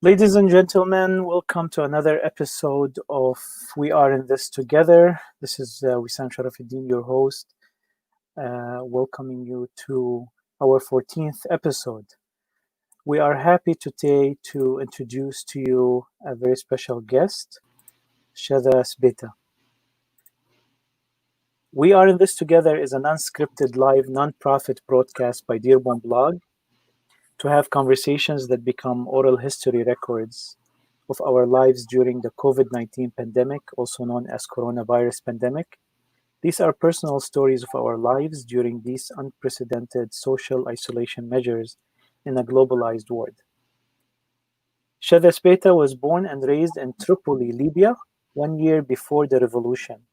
Ladies and gentlemen, welcome to another episode of We Are in This Together. This is Wissam Charafeddine, your host, welcoming you to our 14th episode. We are happy today to introduce to you a very special guest, Shatha Sbeta. We Are in This Together is an unscripted live non-profit broadcast by Dearborn Blog to have conversations that become oral history records of our lives during the COVID-19 pandemic, also known as coronavirus pandemic. These are personal stories of our lives during these unprecedented social isolation measures in a globalized world. Shatha Sbeta was born and raised in Tripoli, Libya, 1 year before the revolution.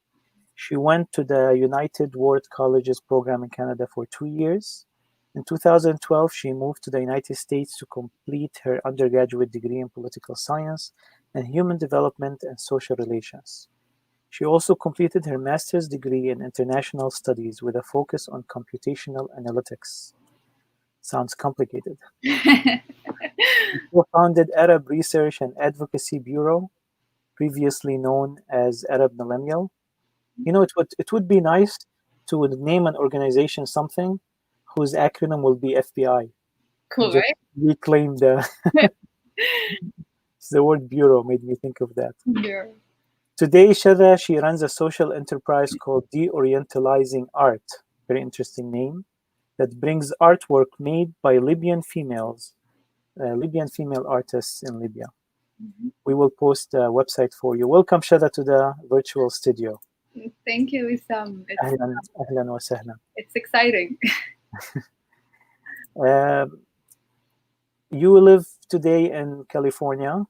She went to the United World Colleges program in Canada for 2 years. In 2012, she moved to the United States to complete her undergraduate degree in political science and human development and social relations. She also completed her master's degree in international studies with a focus on computational analytics. Sounds complicated. She co-founded Arab Research and Advocacy Bureau, previously known as Arab Millennial. You know, it would be nice to name an organization something whose acronym will be FBI. Cool, Just right? reclaim the word bureau made me think of that. Yeah. Today, Shatha, she runs a social enterprise called De-Orientalizing Art, very interesting name, that brings artwork made by Libyan female artists in Libya. Mm-hmm. We will post a website for you. Welcome, Shatha, to the virtual studio. Thank you, Wissam. Ahlan wa sahlan. It's exciting. You live today in California,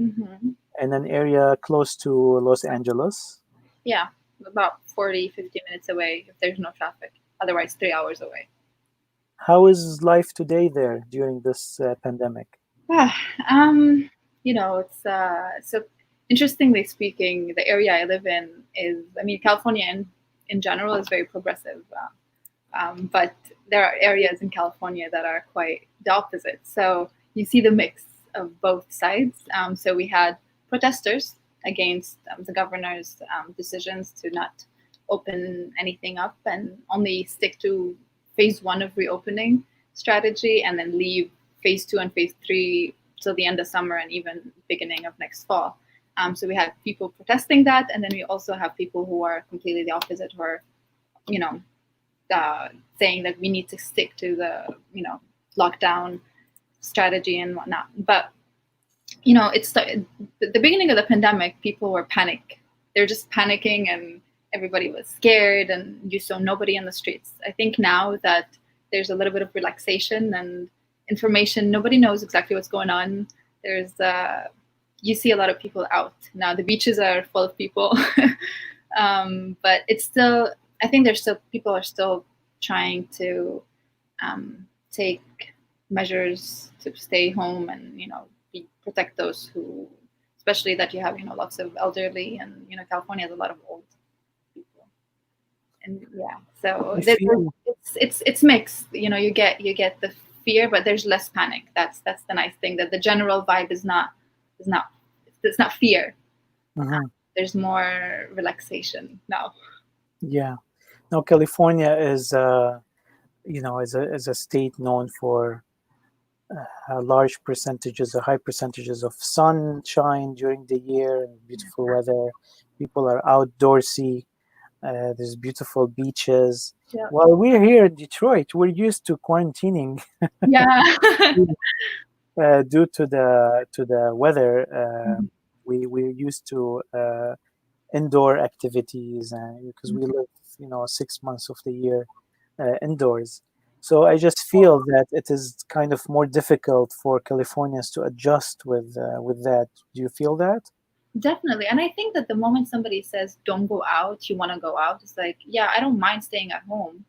Mm-hmm. in an area close to Los Angeles. Yeah, about 40, 50 minutes away if there's no traffic. Otherwise, 3 hours away. How is life today there during this pandemic? It's so interestingly speaking, the area I live in is, California in general is very progressive, but there are areas in California that are quite the opposite. So you see the mix of both sides. So we had protesters against the governor's decisions to not open anything up and only stick to phase 1 of reopening strategy and then leave phase 2 and phase 3 till the end of summer and even beginning of next fall. So we had people protesting that, and then we also have people who are completely the opposite, who are, saying that we need to stick to the, lockdown strategy and whatnot. But, it's the beginning of the pandemic, people were panic. They're just panicking and everybody was scared and you saw nobody in the streets. I think now that there's a little bit of relaxation and information, nobody knows exactly what's going on. There's you see a lot of people out now. The beaches are full of people, but it's still, I think people are still trying to take measures to stay home and protect those who, especially that you have lots of elderly, and California has a lot of old people, and so it's mixed. You get the fear, but there's less panic. That's the nice thing, that the general vibe is not fear. Mm-hmm. There's more relaxation now. Yeah, now California is is a state known for high percentages of sunshine during the year and beautiful weather. People are outdoorsy. There's beautiful beaches. Yeah. While we're here in Detroit, we're used to quarantining. Yeah. Due to the weather, we're used to indoor activities, because we live 6 months of the year indoors. So I just feel that it is kind of more difficult for Californians to adjust with that. Do you feel that? Definitely. And I think that the moment somebody says don't go out, you want to go out, it's like, yeah, I don't mind staying at home,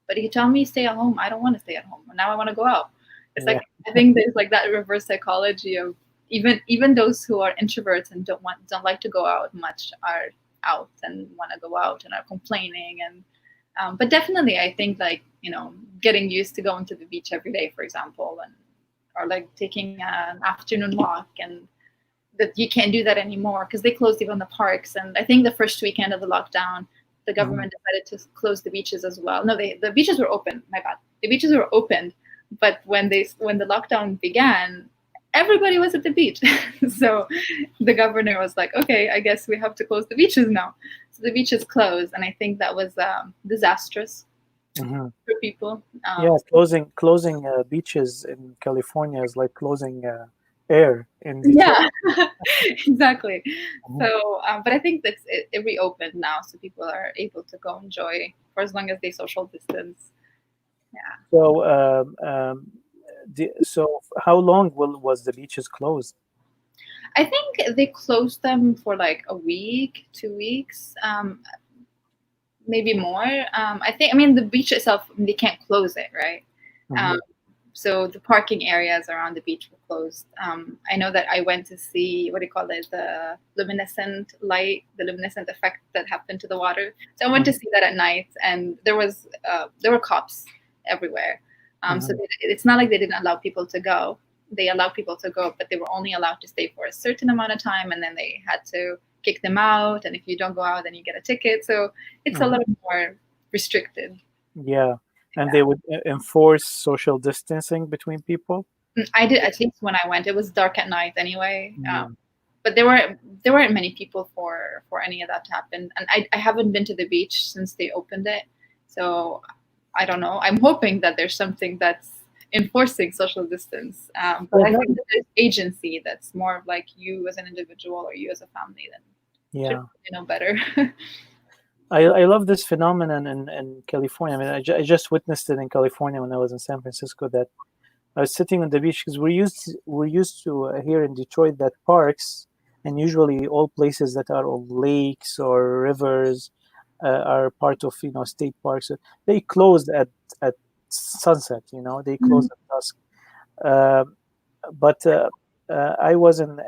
but if you tell me stay at home, I don't want to stay at home. Now I want to go out. It's like, I think there's like that reverse psychology of even those who are introverts and don't like to go out much are out and want to go out and are complaining. And but definitely I think, like, getting used to going to the beach every day, for example, are like taking an afternoon walk, and that you can't do that anymore because they closed even the parks. And I think the first weekend of the lockdown, the government decided to close the beaches as well. No, the beaches were open. My bad. The beaches were opened, but when the lockdown began, everybody was at the beach. So the governor was like, okay, I guess we have to close the beaches now. So the beaches closed, and I think that was disastrous for people. Yeah, closing beaches in California is like closing air in Detroit. Yeah, exactly. So, but I think that it reopened now, so people are able to go enjoy for as long as they social distance. Yeah. So, so how long was the beaches closed? I think they closed them for like a week, 2 weeks, maybe more. I mean, the beach itself, they can't close it, right? So the parking areas around the beach were closed. I know that I went to see, what do you call it, the luminescent light, the luminescent effect that happened to the water. So I went to see that at night, and there were cops everywhere. So it's not like they didn't allow people to go. They allowed people to go, but they were only allowed to stay for a certain amount of time, and then they had to kick them out. And if you don't go out, then you get a ticket. So it's a little more restricted. Yeah. And they would enforce social distancing between people? I did, at least when I went. It was dark at night anyway. But there weren't many people for any of that to happen. And I haven't been to the beach since they opened it. So I don't know. I'm hoping that there's something that's enforcing social distance. But I think that there's agency that's more of like you as an individual or you as a family, then should know better. I love this phenomenon in California. I mean, I just witnessed it in California when I was in San Francisco. That I was sitting on the beach because we're used to here in Detroit that parks, and usually all places that are on lakes or rivers are part of state parks. They closed at sunset. They closed at dusk. But I was in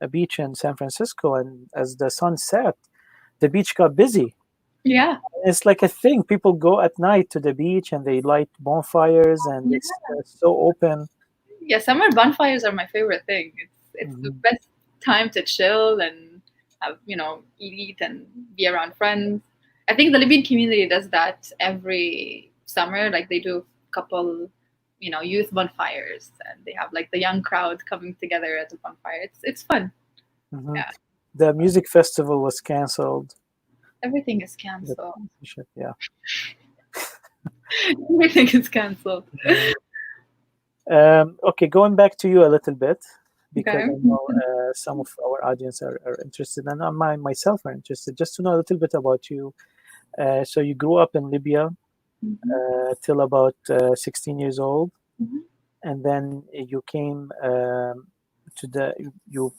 a beach in San Francisco, and as the sun set, the beach got busy. Yeah. It's like a thing. People go at night to the beach and they light bonfires, and it's so open. Yeah, summer bonfires are my favorite thing. It's the best time to chill and have, eat and be around friends. I think the Libyan community does that every summer. Like they do a couple, youth bonfires, and they have like the young crowd coming together at the bonfire. It's fun. Yeah. The music festival was canceled. Everything is canceled. Yeah. Everything is canceled. Okay, going back to you a little bit, because Okay. I know some of our audience are interested, and I myself are interested, just to know a little bit about you. So you grew up in Libya till about 16 years old, and then you came you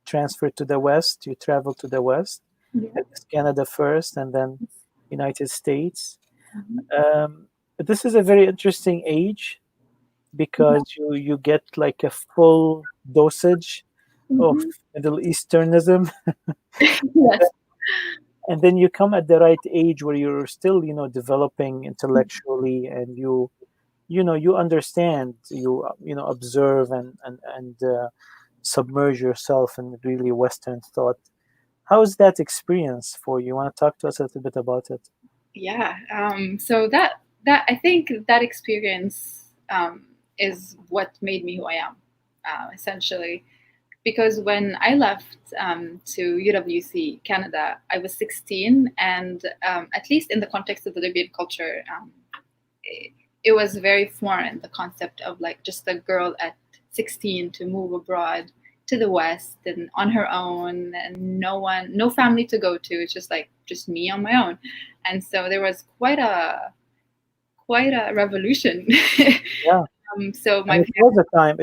transferred to the West. You traveled to the West, Canada first, and then United States. This is a very interesting age because you get like a full dosage of Middle Easternism. Yes. And then you come at the right age where you're still, developing intellectually, and you understand, you observe and submerge yourself in really Western thought. How is that experience for you? You want to talk to us a little bit about it? Yeah. So that I think that experience is what made me who I am, essentially. Because when I left to UWC, Canada, I was 16, and at least in the context of the Libyan culture, it was very foreign, the concept of like just a girl at 16 to move abroad to the West and on her own, and no family to go to. It's just me on my own. And so there was quite a revolution. Yeah. So it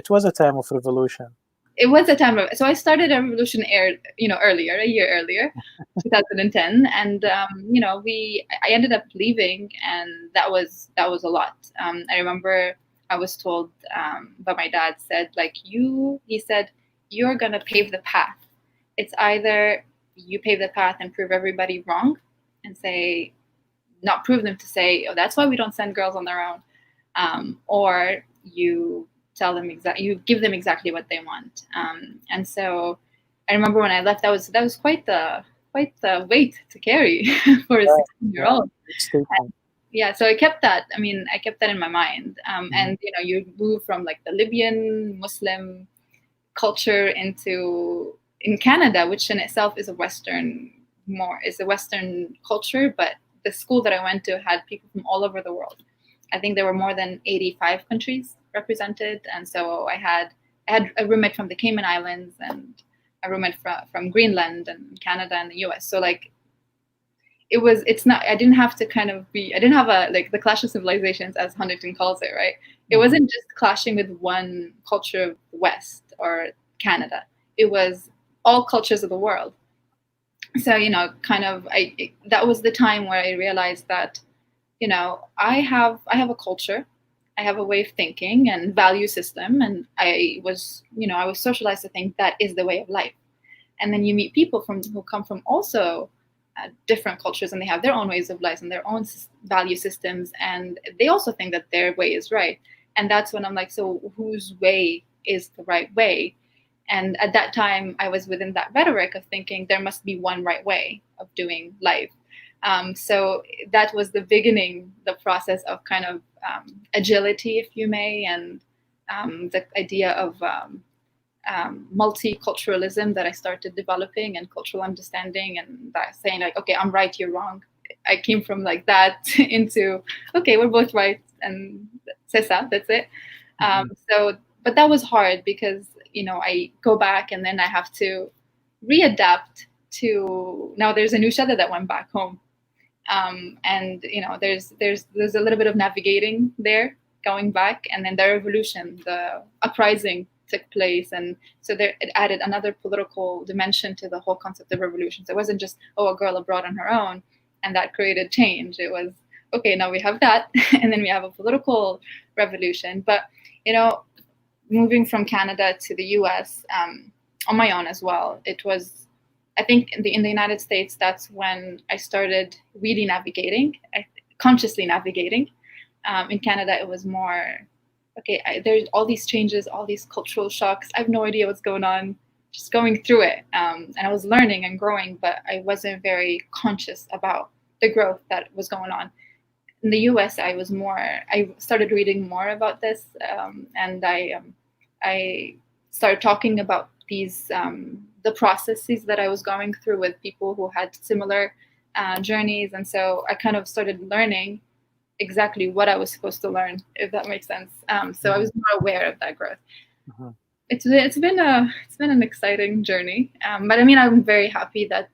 was a time of revolution. It was a time of, so I started a revolution a year earlier, 2010, and I ended up leaving, and that was a lot. I remember I was told, but my dad said, he said, you're gonna pave the path. It's either you pave the path and prove everybody wrong, and not prove them to say, oh, that's why we don't send girls on their own, or you tell them you give them exactly what they want. And so I remember when I left, that was quite the weight to carry for a Yeah, 16-year-old. good statement. Yeah, so I kept that. I mean, I kept that in my mind. And you move from like the Libyan Muslim culture in Canada, which in itself is a Western culture, but the school that I went to had people from all over the world. I think there were more than 85 countries represented, and so I had a roommate from the Cayman Islands and a roommate from Greenland and Canada and the US. So like it's not, I didn't have a like the clash of civilizations, as Huntington calls it, right? It wasn't just clashing with one culture of the West or Canada. It was all cultures of the world. So that was the time where I realized that I have a culture, I have a way of thinking and value system, and I was socialized to think that is the way of life. And then you meet people who come from also different cultures, and they have their own ways of life and their own value systems, and they also think that their way is right. And that's when I'm like, so whose way is the right way? And at that time, I was within that rhetoric of thinking there must be one right way of doing life. So that was the beginning, the process of kind of agility, if you may, and the idea of multiculturalism that I started developing, and cultural understanding, and that saying like, okay, I'm right, you're wrong. I came from like that into, okay, we're both right, and c'est ça, that's it. But that was hard because, I go back and then I have to readapt to, now there's a new Shatha that went back home. And, there's a little bit of navigating there, going back, and then the revolution, the uprising took place, and so it added another political dimension to the whole concept of revolution. So it wasn't just, a girl abroad on her own and that created change. It was, okay, now we have that and then we have a political revolution. But moving from Canada to the US on my own as well, it was, I think in the United States, that's when I started really navigating, consciously navigating. In Canada, it was more, okay, there's all these changes, all these cultural shocks. I have no idea what's going on, just going through it. And I was learning and growing, but I wasn't very conscious about the growth that was going on. In the US, I started reading more about this, and I started talking about these, the processes that I was going through with people who had similar journeys. And so I kind of started learning exactly what I was supposed to learn, if that makes sense. So I was more aware of that growth. It's been an exciting journey, but I mean, I'm very happy that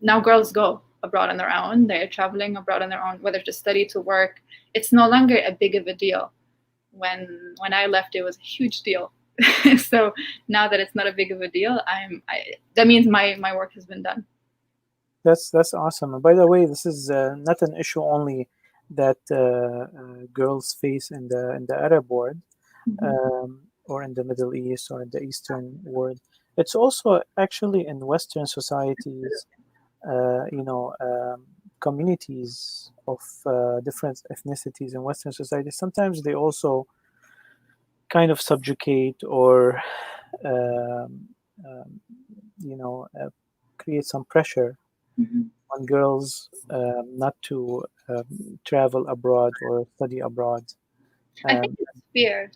now girls go abroad on their own. They're traveling abroad on their own, whether to study, to work. It's no longer a big of a deal. When I left, it was a huge deal. So now that it's not a big of a deal, that means my work has been done. That's awesome. And by the way, this is not an issue only that girls face in the Arab world, or in the Middle East or in the Eastern world. It's also actually in Western societies, communities of different ethnicities in Western societies. Sometimes they also kind of subjugate or create some pressure on girls not to travel abroad or study abroad. I think it's fear.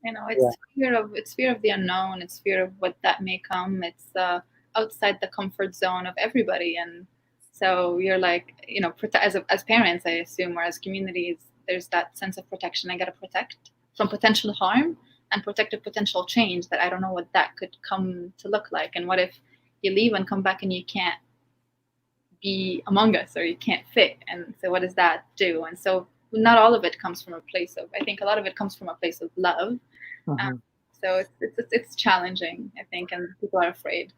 It's fear of the unknown. It's fear of what that may come. It's outside the comfort zone of everybody, and so you're like, as parents, I assume, or as communities, there's that sense of protection. I got to protect from potential harm and protect a potential change that I don't know what that could come to look like. And what if you leave and come back and you can't be among us, or you can't fit? And so what does that do? And so not all of it comes from a place of, I think a lot of it comes from a place of love. So it's challenging, I think, and people are afraid.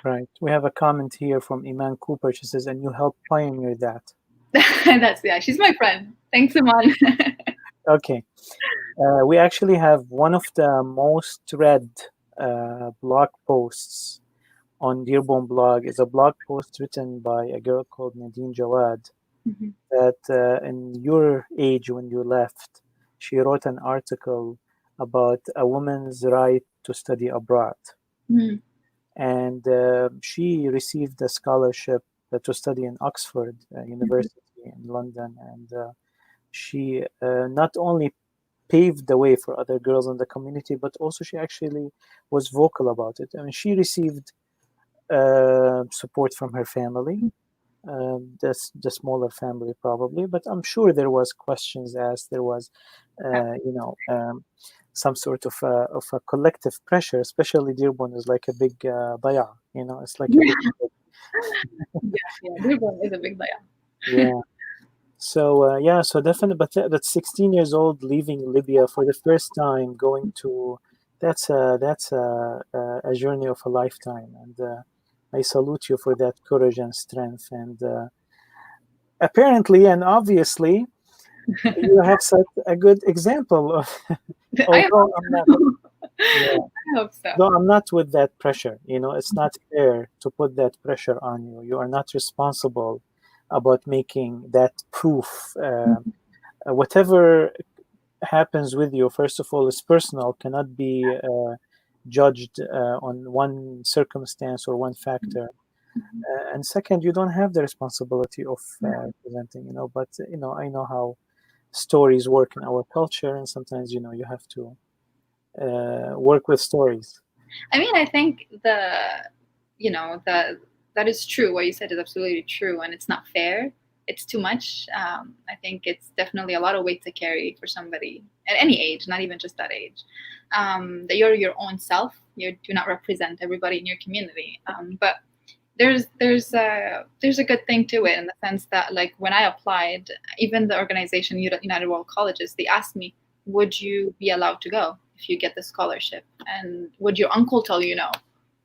Right. We have a comment here from Iman Cooper. She says, and you helped pioneer that. She's my friend. Thanks, Iman. Okay. We actually have one of the most read blog posts on Dearborn Blog is a blog post written by a girl called Nadine Jawad that in your age when you left, she wrote an article about a woman's right to study abroad. Mm. And she received a scholarship to study in Oxford University in London. And she not only paved the way for other girls in the community, but also she actually was vocal about it. I mean, she received support from her family, the smaller family probably, but I'm sure there was questions asked. There was, some sort of a collective pressure. Especially Dearborn is like a big daya. It's like a big. Yeah. Dearborn is a big daya. Yeah. So so definitely, but that 16 years old leaving Libya for the first time, going to that's a journey of a lifetime, and I salute you for that courage and strength. And apparently and obviously, you have set a good example of. I Although I'm not, yeah, hope so. though I'm not with that pressure. It's not fair to put that pressure on you. You are not responsible about making that proof. Whatever happens with you, first of all, is personal, cannot be judged on one circumstance or one factor. And second, you don't have the responsibility of presenting. But I know how stories work in our culture, and sometimes you have to work with stories. I mean, I think that is true. What you said is absolutely true, and it's not fair. It's too much. I think it's definitely a lot of weight to carry for somebody at any age, not even just that age. That you're your own self. You do not represent everybody in your community. But there's a good thing to it in the sense that, like, when I applied, even the organization United World Colleges, they asked me, would you be allowed to go if you get the scholarship? And would your uncle tell you no?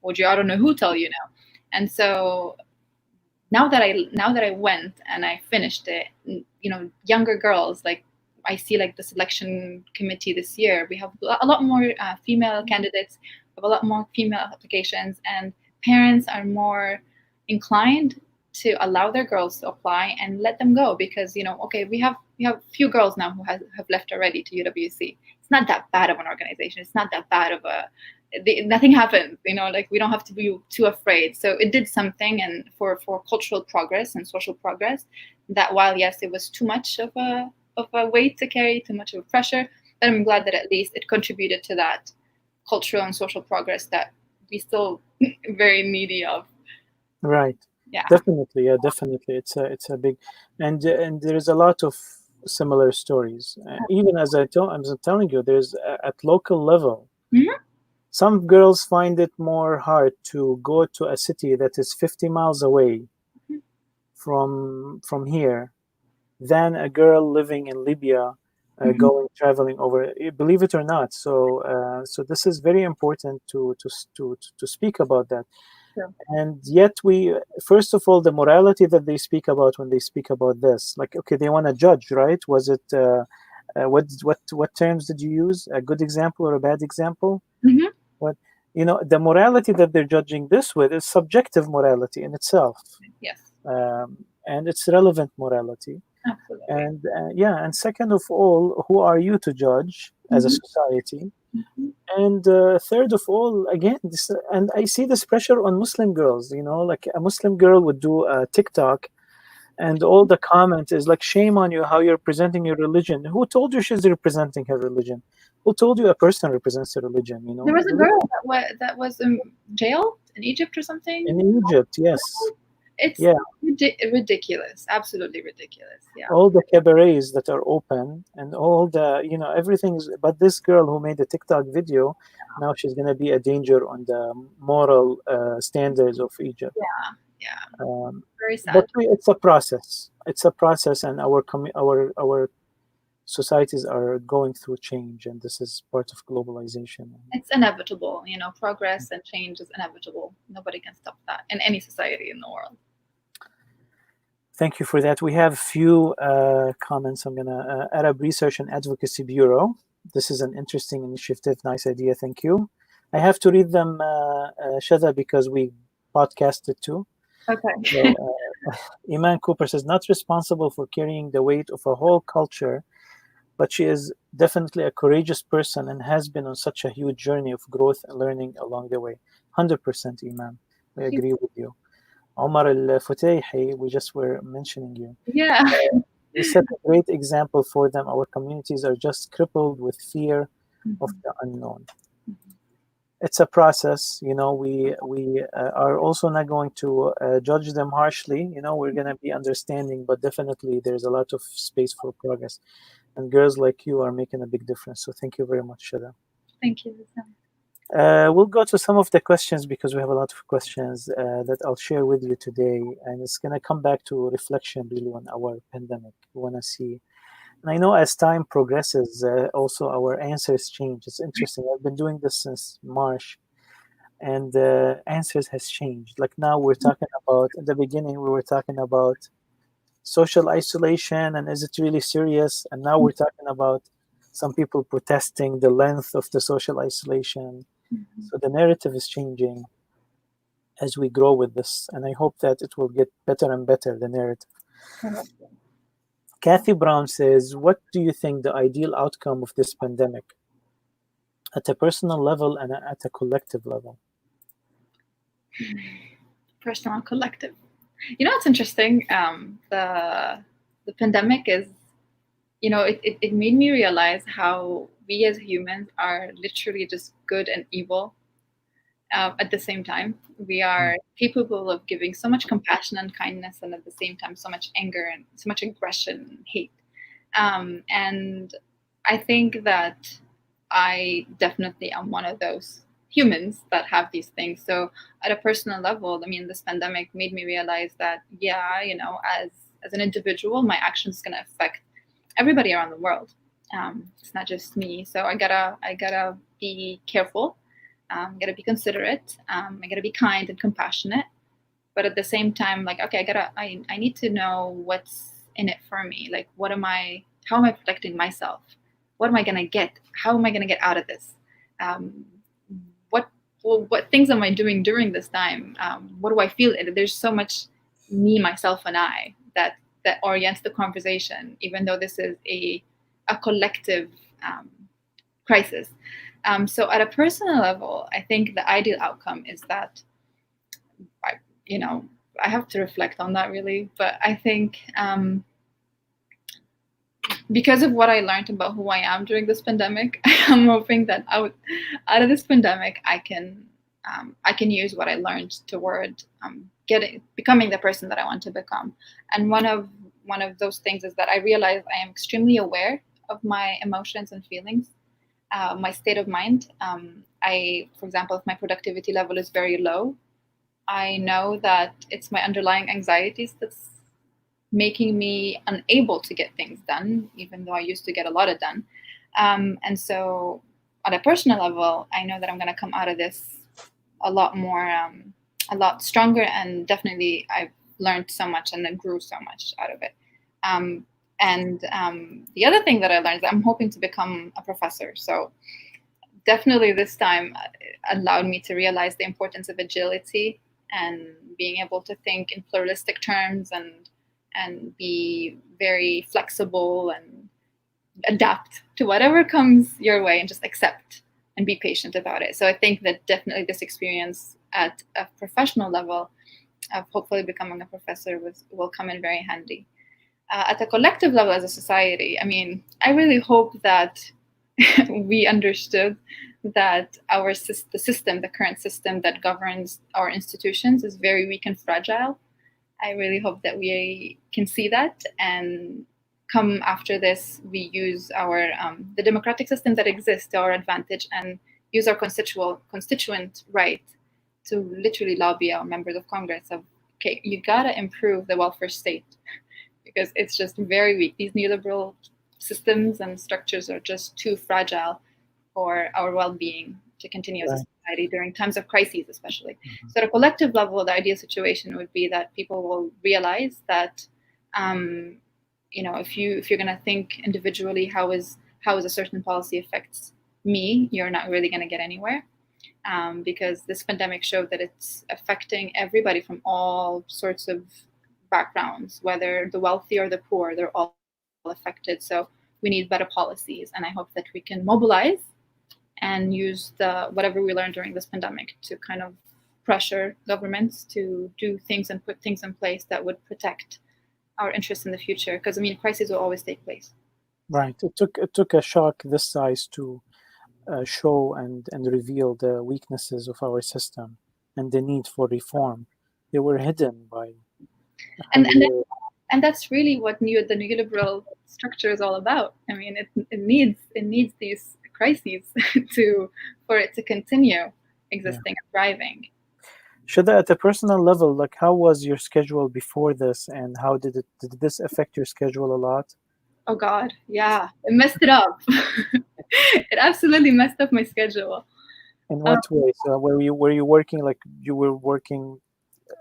Would I don't know who tell you no? And so now that I went and I finished it, younger girls, like I see, like the selection committee this year, we have a lot more female candidates, we have a lot more female applications, and parents are more inclined to allow their girls to apply and let them go because, okay, we have few girls now who have left already to UWC. It's not that bad of an organization. It's not that bad of nothing happens, like we don't have to be too afraid. So it did something, and for cultural progress and social progress, that while yes, it was too much of a weight to carry, too much of a pressure, but I'm glad that at least it contributed to that cultural and social progress that we still very needy of. Right. Yeah. Definitely. Yeah, definitely. It's a big, and there's a lot of similar stories. Even as I'm telling you, there's at local level. Mm-hmm. Some girls find it more hard to go to a city that is 50 miles away from here than a girl living in Libya traveling over. Believe it or not. So this is very important to speak about that. Sure. And yet first of all, the morality that they speak about when they speak about this, like, okay, they want to judge, right? Was it what terms did you use? A good example or a bad example? Mm-hmm. What the morality that they're judging this with is subjective morality in itself. Yes. And it's relevant morality. Absolutely. And and second of all, who are you to judge as a society? And third of all, again, and I see this pressure on Muslim girls. Like a Muslim girl would do a TikTok, and all the comment is like, "Shame on you, how you're presenting your religion." Who told you she's representing her religion? Who told you a person represents a religion? There was a girl that was jailed in Egypt or something. In Egypt, yes. It's ridiculous, absolutely ridiculous. Yeah. All the cabarets that are open and all the, everything's, but this girl who made the TikTok video, now she's going to be a danger on the moral standards of Egypt. Yeah. Very sad. But it's a process. It's a process, and our societies are going through change, and this is part of globalization. It's inevitable. Progress and change is inevitable. Nobody can stop that in any society in the world. Thank you for that. We have a few comments. I'm going to Arab Research and Advocacy Bureau. This is an interesting initiative. Nice idea. Thank you. I have to read them, Shatha, because we podcasted too. Okay. So, Iman Cooper says, not responsible for carrying the weight of a whole culture, but she is Definitely a courageous person and has been on such a huge journey of growth and learning along the way. 100% Imam. I agree with you. Omar al-Futayhi, we just were mentioning you. Yeah. You set a great example for them. Our communities are just crippled with fear of the unknown. It's a process, we are also not going to judge them harshly. We're going to be understanding, but definitely there's a lot of space for progress, and girls like you are making a big difference. So thank you very much, Shada. Thank you. We'll go to some of the questions because we have a lot of questions that I'll share with you today, and it's going to come back to reflection really on our pandemic. We want to see, and I know as time progresses, also our answers change. It's interesting. I've been doing this since March, and answers has changed. Like now, we're talking about. In the beginning, we were talking about social isolation and is it really serious? And now we're talking about some people protesting the length of the social isolation. So the narrative is changing as we grow with this, and I hope that it will get better and better, the narrative. Kathy Brown says, what do you think the ideal outcome of this pandemic at a personal level and at a collective level? Personal and collective. It's interesting. The pandemic is, it made me realize how we as humans are literally just good and evil at the same time. We are capable of giving so much compassion and kindness, and at the same time, so much anger and so much aggression and hate. And I think that I definitely am one of those humans that have these things. So at a personal level, this pandemic made me realize that, as an individual, my actions going to affect everybody around the world. It's not just me. So I gotta be careful. Gotta be considerate. I gotta be kind and compassionate. But at the same time, okay, I need to know what's in it for me. Like, how am I protecting myself? What am I gonna get? How am I gonna get out of this? What things am I doing during this time? What do I feel? There's so much me, myself, and I that orients the conversation, even though this is a collective crisis. So at a personal level, I think the ideal outcome is that, I have to reflect on that really, but I think because of what I learned about who I am during this pandemic, I'm hoping that out of this pandemic, I can use what I learned toward becoming the person that I want to become. And one of those things is that I realize I am extremely aware of my emotions and feelings, my state of mind. For example, if my productivity level is very low, I know that it's my underlying anxieties that's making me unable to get things done, even though I used to get a lot of done. And so at a personal level, I know that I'm going to come out of this a lot stronger, and definitely I've learned so much and then grew so much out of it. And the other thing that I learned is that I'm hoping to become a professor. So definitely this time allowed me to realize the importance of agility and being able to think in pluralistic terms and be very flexible and adapt to whatever comes your way and just accept and be patient about it. So I think that definitely this experience at a professional level of hopefully becoming a professor will come in very handy. At a collective level as a society, I really hope that we understood that the current system that governs our institutions is very weak and fragile. I really hope that we can see that, and come after this, we use our the democratic system that exists to our advantage and use our constituent right to literally lobby our members of Congress of, okay, you gotta improve the welfare state because it's just very weak. These neoliberal systems and structures are just too fragile for our well-being to continue as a society during times of crises, especially. So at a collective level, the ideal situation would be that people will realize that, if you're going to think individually, how is a certain policy affects me, you're not really going to get anywhere, because this pandemic showed that it's affecting everybody from all sorts of backgrounds, whether the wealthy or the poor, they're all affected. So we need better policies. And I hope that we can mobilize and use whatever we learned during this pandemic to kind of pressure governments to do things and put things in place that would protect our interests in the future. Because I mean, crises will always take place. Right. It took a shock this size to show and reveal the weaknesses of our system and the need for reform. They were hidden by And 100 years. and that's really what the neoliberal structure is all about. I mean, it needs these crises for it to continue existing and thriving. Shada, at a personal level, like how was your schedule before this, and how did this affect your schedule a lot? Oh God, yeah, it messed it up. It absolutely messed up my schedule. In what way? So were you working, like you were working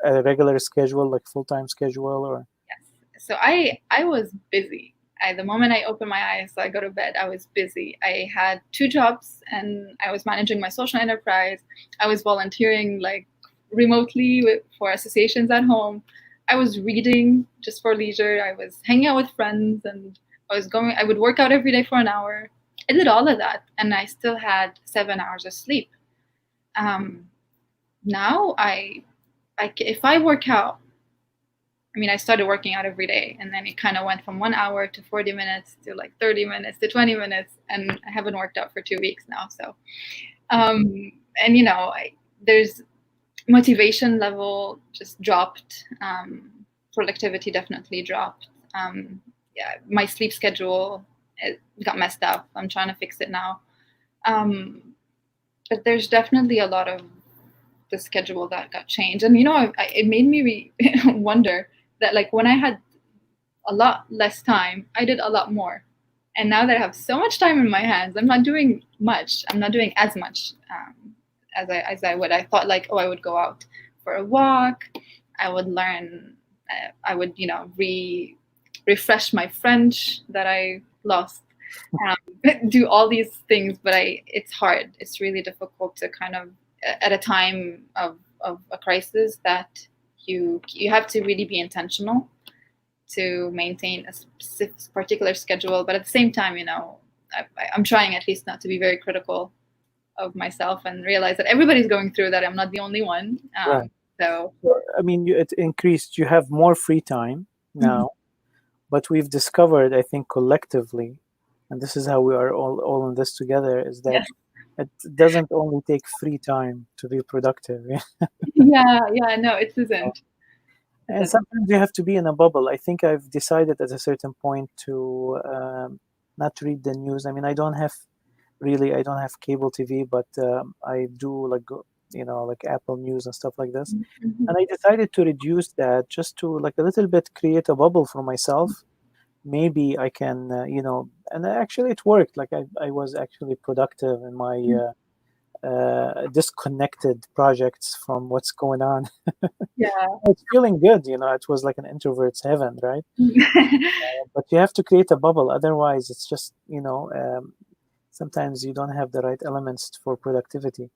a regular schedule, like full-time schedule, or? Yes. So I was busy. The moment I opened my eyes, so I go to bed, I was busy. I had 2 jobs, and I was managing my social enterprise. I was volunteering like remotely for associations at home. I was reading just for leisure. I was hanging out with friends, and I would work out every day for an hour. I did all of that, and I still had 7 hours of sleep. Now if I work out, I mean, I started working out every day, and then it kind of went from 1 hour to 40 minutes to like 30 minutes to 20 minutes, and I haven't worked out for 2 weeks now. So, and you know, there's motivation level just dropped. Productivity definitely dropped. Yeah, my sleep schedule, it got messed up. I'm trying to fix it now. But there's definitely a lot of the schedule that got changed. And, you know, it made me wonder that, like, when I had a lot less time, I did a lot more. And now that I have so much time in my hands, I'm not doing much. I'm not doing as much as I would. I thought, like, oh, I would go out for a walk. I would learn. I would, you know, refresh my French that I lost. Do all these things, but it's hard. It's really difficult to kind of, at a time of a crisis, that you have to really be intentional to maintain a specific, particular schedule. But at the same time, you know, I'm trying at least not to be very critical of myself and realize that everybody's going through that. I'm not the only one. Right. So, I mean, it increased. You have more free time now, but we've discovered, I think, collectively, and this is how we are all in this together, is that it doesn't only take free time to be productive. yeah, no, it isn't. And sometimes you have to be in a bubble. I think I've decided at a certain point to not read the news. I mean, I don't have cable TV, but I do, like, you know, like Apple News and stuff like this. And I decided to reduce that, just to, like, a little bit create a bubble for myself. Maybe I can, you know, and actually it worked. Like I was actually productive in my disconnected projects from what's going on. Yeah. It's feeling good, you know. It was like an introvert's heaven, right? But you have to create a bubble, otherwise it's just, you know, sometimes you don't have the right elements for productivity.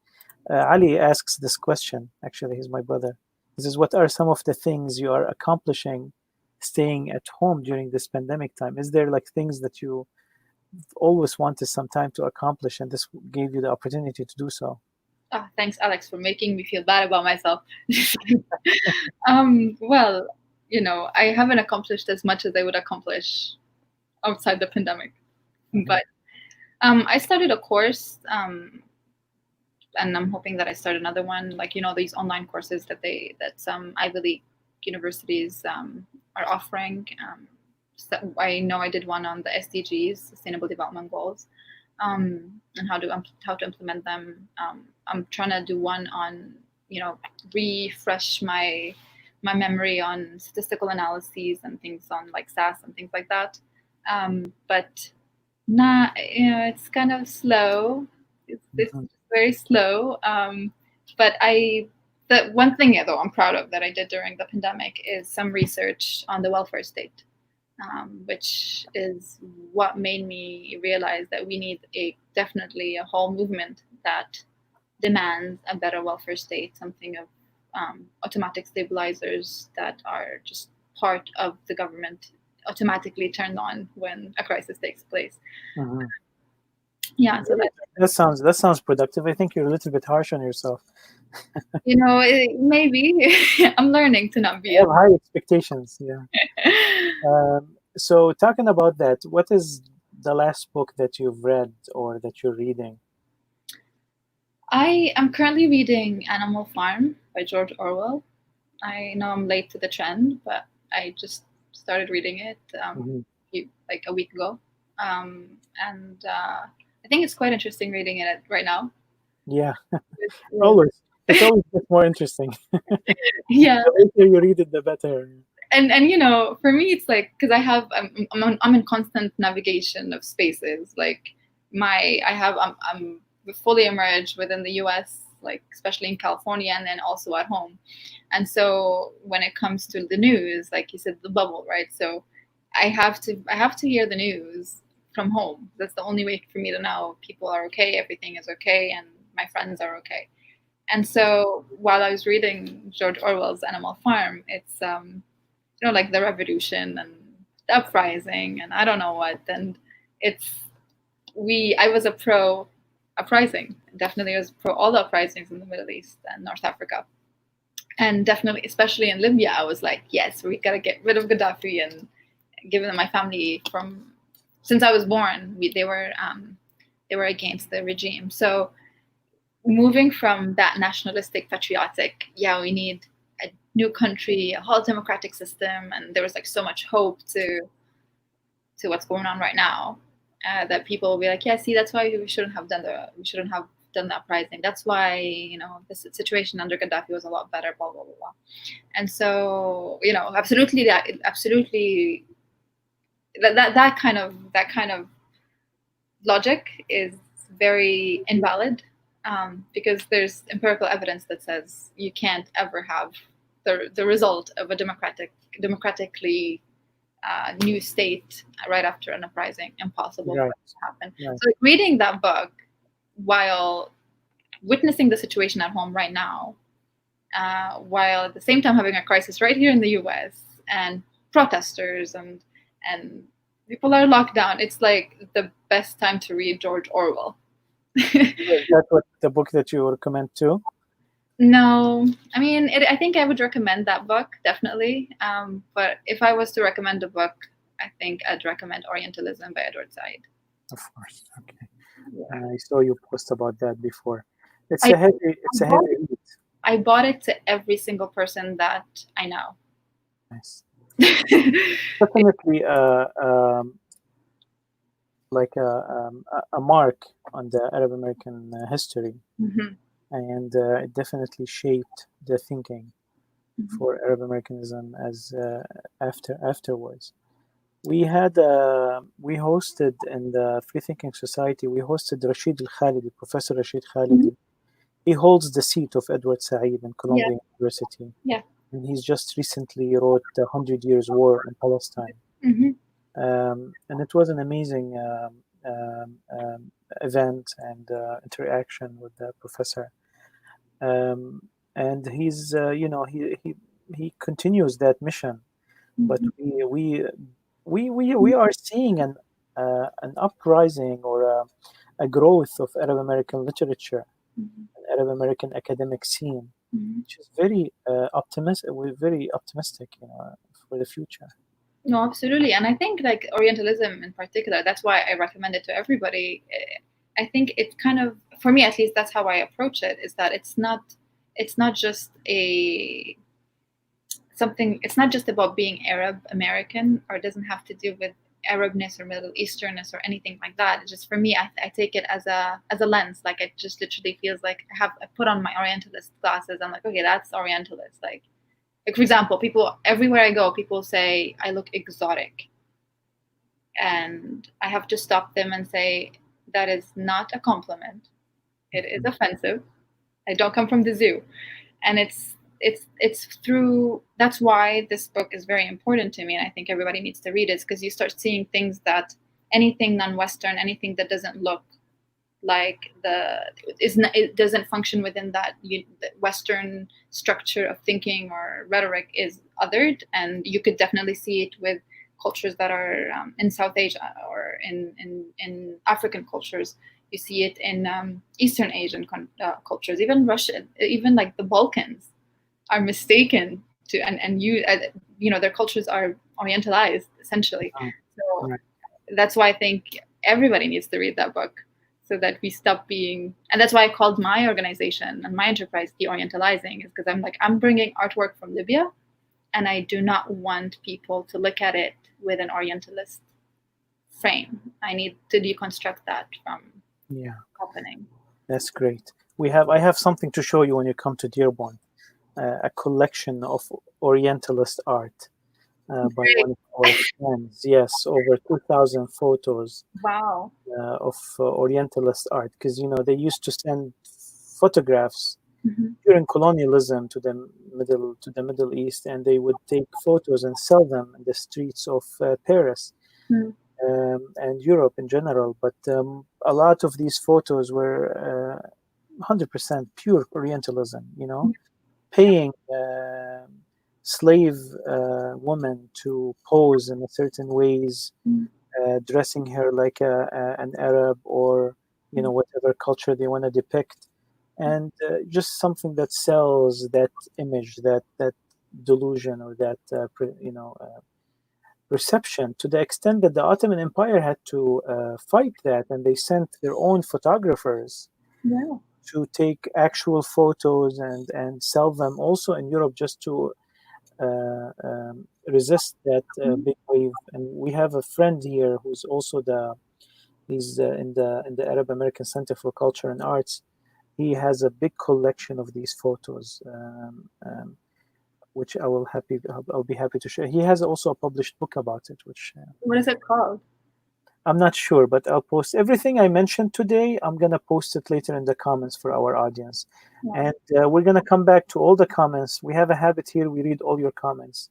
Ali asks this question. Actually, he's my brother. He says, what are some of the things you are accomplishing staying at home during this pandemic time? Is there, like, things that you always wanted some time to accomplish, and this gave you the opportunity to do so? Oh, thanks, Alex, for making me feel bad about myself. Well, you know, I haven't accomplished as much as I would accomplish outside the pandemic. But I started a course, and I'm hoping that I start another one. Like, you know, these online courses that some Ivy League universities are offering. So I know I did one on the SDGs, Sustainable Development Goals, and how to implement them. I'm trying to do one on, you know, refresh my memory on statistical analyses and things on, like, SAS and things like that. But not, you know, it's kind of slow. It's very slow. But the one thing, though, I'm proud of that I did during the pandemic is some research on the welfare state, which is what made me realize that we need definitely a whole movement that demands a better welfare state, something of automatic stabilizers that are just part of the government automatically turned on when a crisis takes place. Mm-hmm. Yeah, so that sounds productive. I think you're a little bit harsh on yourself. Maybe I'm learning to not be. I have high expectations. Yeah. So talking about that, what is the last book that you've read or that you're reading? I am currently reading Animal Farm by George Orwell. I know I'm late to the trend, but I just started reading it like a week ago, and I think it's quite interesting reading it right now. Yeah, always. It's always more interesting. Yeah, the later you read it, the better. And for me, it's like, because I'm in constant navigation of spaces. Like I'm fully immersed within the U.S., like especially in California, and then also at home. And so when it comes to the news, like you said, the bubble, right? So I have to hear the news from home. That's the only way for me to know people are okay, everything is okay, and my friends are okay. And so while I was reading George Orwell's Animal Farm, it's like the revolution and the uprising and I don't know what. And I was a pro uprising. Definitely was pro all the uprisings in the Middle East and North Africa. And definitely, especially in Libya, I was like, yes, we gotta get rid of Gaddafi. And given my family since I was born, they were against the regime. So moving from that nationalistic, patriotic, we need a new country, a whole democratic system, and there was like so much hope to what's going on right now, that people will be like, yeah, see, that's why we shouldn't have done the uprising. That's why the situation under Gaddafi was a lot better, blah blah blah blah. And so absolutely that kind of logic is very invalid. Because there's empirical evidence that says you can't ever have the result of a democratically new state right after an uprising. Impossible for it to happen. Right. So reading that book while witnessing the situation at home right now, while at the same time having a crisis right here in the US and protesters and people are locked down, it's like the best time to read George Orwell. Is that what the book that you recommend too? No, I mean, I think I would recommend that book, definitely. But if I was to recommend a book, I think I'd recommend Orientalism by Edward Said. Of course. Okay. Yeah. I saw you post about that before. It's a heavy read. I bought it to every single person that I know. Nice. Definitely like a mark on the Arab American history. Mm-hmm. And it definitely shaped the thinking for Arab Americanism as afterwards. We hosted in the Free Thinking Society, we hosted Rashid Al-Khalidi, Professor Rashid Khalidi. He holds the seat of Edward Said in Columbia University. Yeah. And he's just recently wrote The 100 Years' War in Palestine. And it was an amazing event and interaction with the professor. And he's he continues that mission, but we are seeing an uprising or a growth of Arab American literature, an Arab American academic scene, which is very optimistic. We're very optimistic, for the future. No, absolutely. And I think like Orientalism in particular, that's why I recommend it to everybody. I think it kind of, for me at least, that's how I approach it, is that it's not just it's not just about being Arab American, or it doesn't have to do with Arabness or Middle Easternness or anything like that. It's just, for me, I take it as a lens. Like, it just literally feels like I put on my Orientalist glasses. I'm like, okay, that's Orientalist. Like, for example, people everywhere I go, people say I look exotic, and I have to stop them and say that is not a compliment. It is offensive. I don't come from the zoo, and it's through. That's why this book is very important to me, and I think everybody needs to read it, because you start seeing things that anything non-Western, anything that doesn't look like it doesn't function within that the Western structure of thinking or rhetoric is othered, and you could definitely see it with cultures that are in South Asia or in African cultures. You see it in Eastern Asian cultures, even Russia, even like the Balkans are mistaken to and you their cultures are Orientalized essentially. So Right. that's why I think everybody needs to read that book so that we stop being, and that's why I called my organization and my enterprise De-Orientalizing, is because I'm bringing artwork from Libya, and I do not want people to look at it with an Orientalist frame. I need to deconstruct that from happening. That's great. I have something to show you when you come to Dearborn, a collection of Orientalist art by one of our friends. Yes, over 2,000 photos Wow. of Orientalist art, because they used to send photographs Mm-hmm. during colonialism to the Middle East, and they would take photos and sell them in the streets of Paris. Mm. And Europe in general, but a lot of these photos were 100% pure Orientalism, paying slave women to pose in a certain ways, dressing her like an Arab or, whatever culture they want to depict. And just something that sells that image, that delusion, or that, perception, to the extent that the Ottoman Empire had to fight that, and they sent their own photographers to take actual photos and sell them also in Europe, just to resist that big wave. And we have a friend here who's also he's in the Arab American Center for Culture and Arts. He has a big collection of these photos. Which I'll be happy to share. He has also a published book about it, which What is it called? I'm not sure, but I'll post everything I mentioned today. I'm gonna post it later in the comments for our audience, and we're gonna come back to all the comments. We have a habit here; we read all your comments,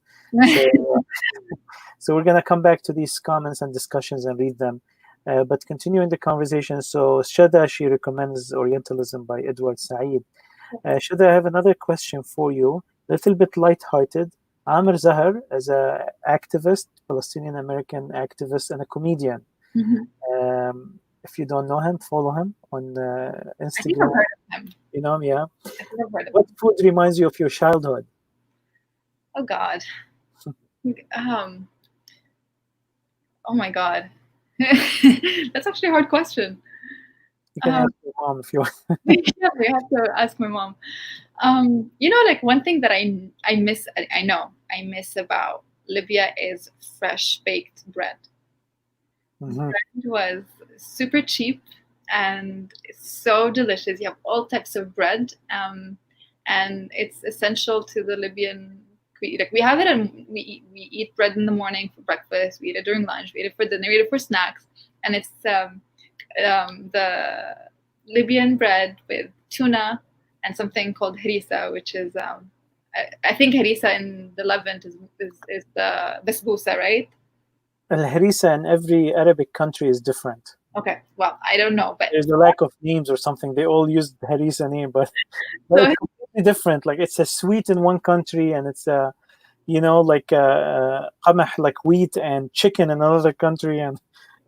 so we're gonna come back to these comments and discussions and read them. But continuing the conversation, so Shatha, she recommends Orientalism by Edward Said. Shatha, I have another question for you. Little bit light-hearted. Amr Zahar is an activist, Palestinian American activist, and a comedian. Mm-hmm. If you don't know him, follow him on Instagram. I think I've heard of him. You know him, yeah. I think I've heard of What him. food reminds you of your childhood? Oh God. Oh my God. That's actually a hard question. You can ask your mom if you want. Yeah, we have to ask my mom. Like one thing that I miss, I know I miss about Libya is fresh baked bread. Mm-hmm. Bread was super cheap and it's so delicious. You have all types of bread, and it's essential to the Libyan. Like we have it, and we eat bread in the morning for breakfast. We eat it during lunch. We eat it for dinner. We eat it for snacks, and it's the Libyan bread with tuna and something called harissa, which is I think harissa in the Levant is the basbousa, right? Al-harissa in every Arabic country is different. Okay, well, I don't know, but there's a lack of names or something. They all use the harissa name, but it's completely different. Like it's a sweet in one country, and it's like qamah, like wheat, and chicken in another country. And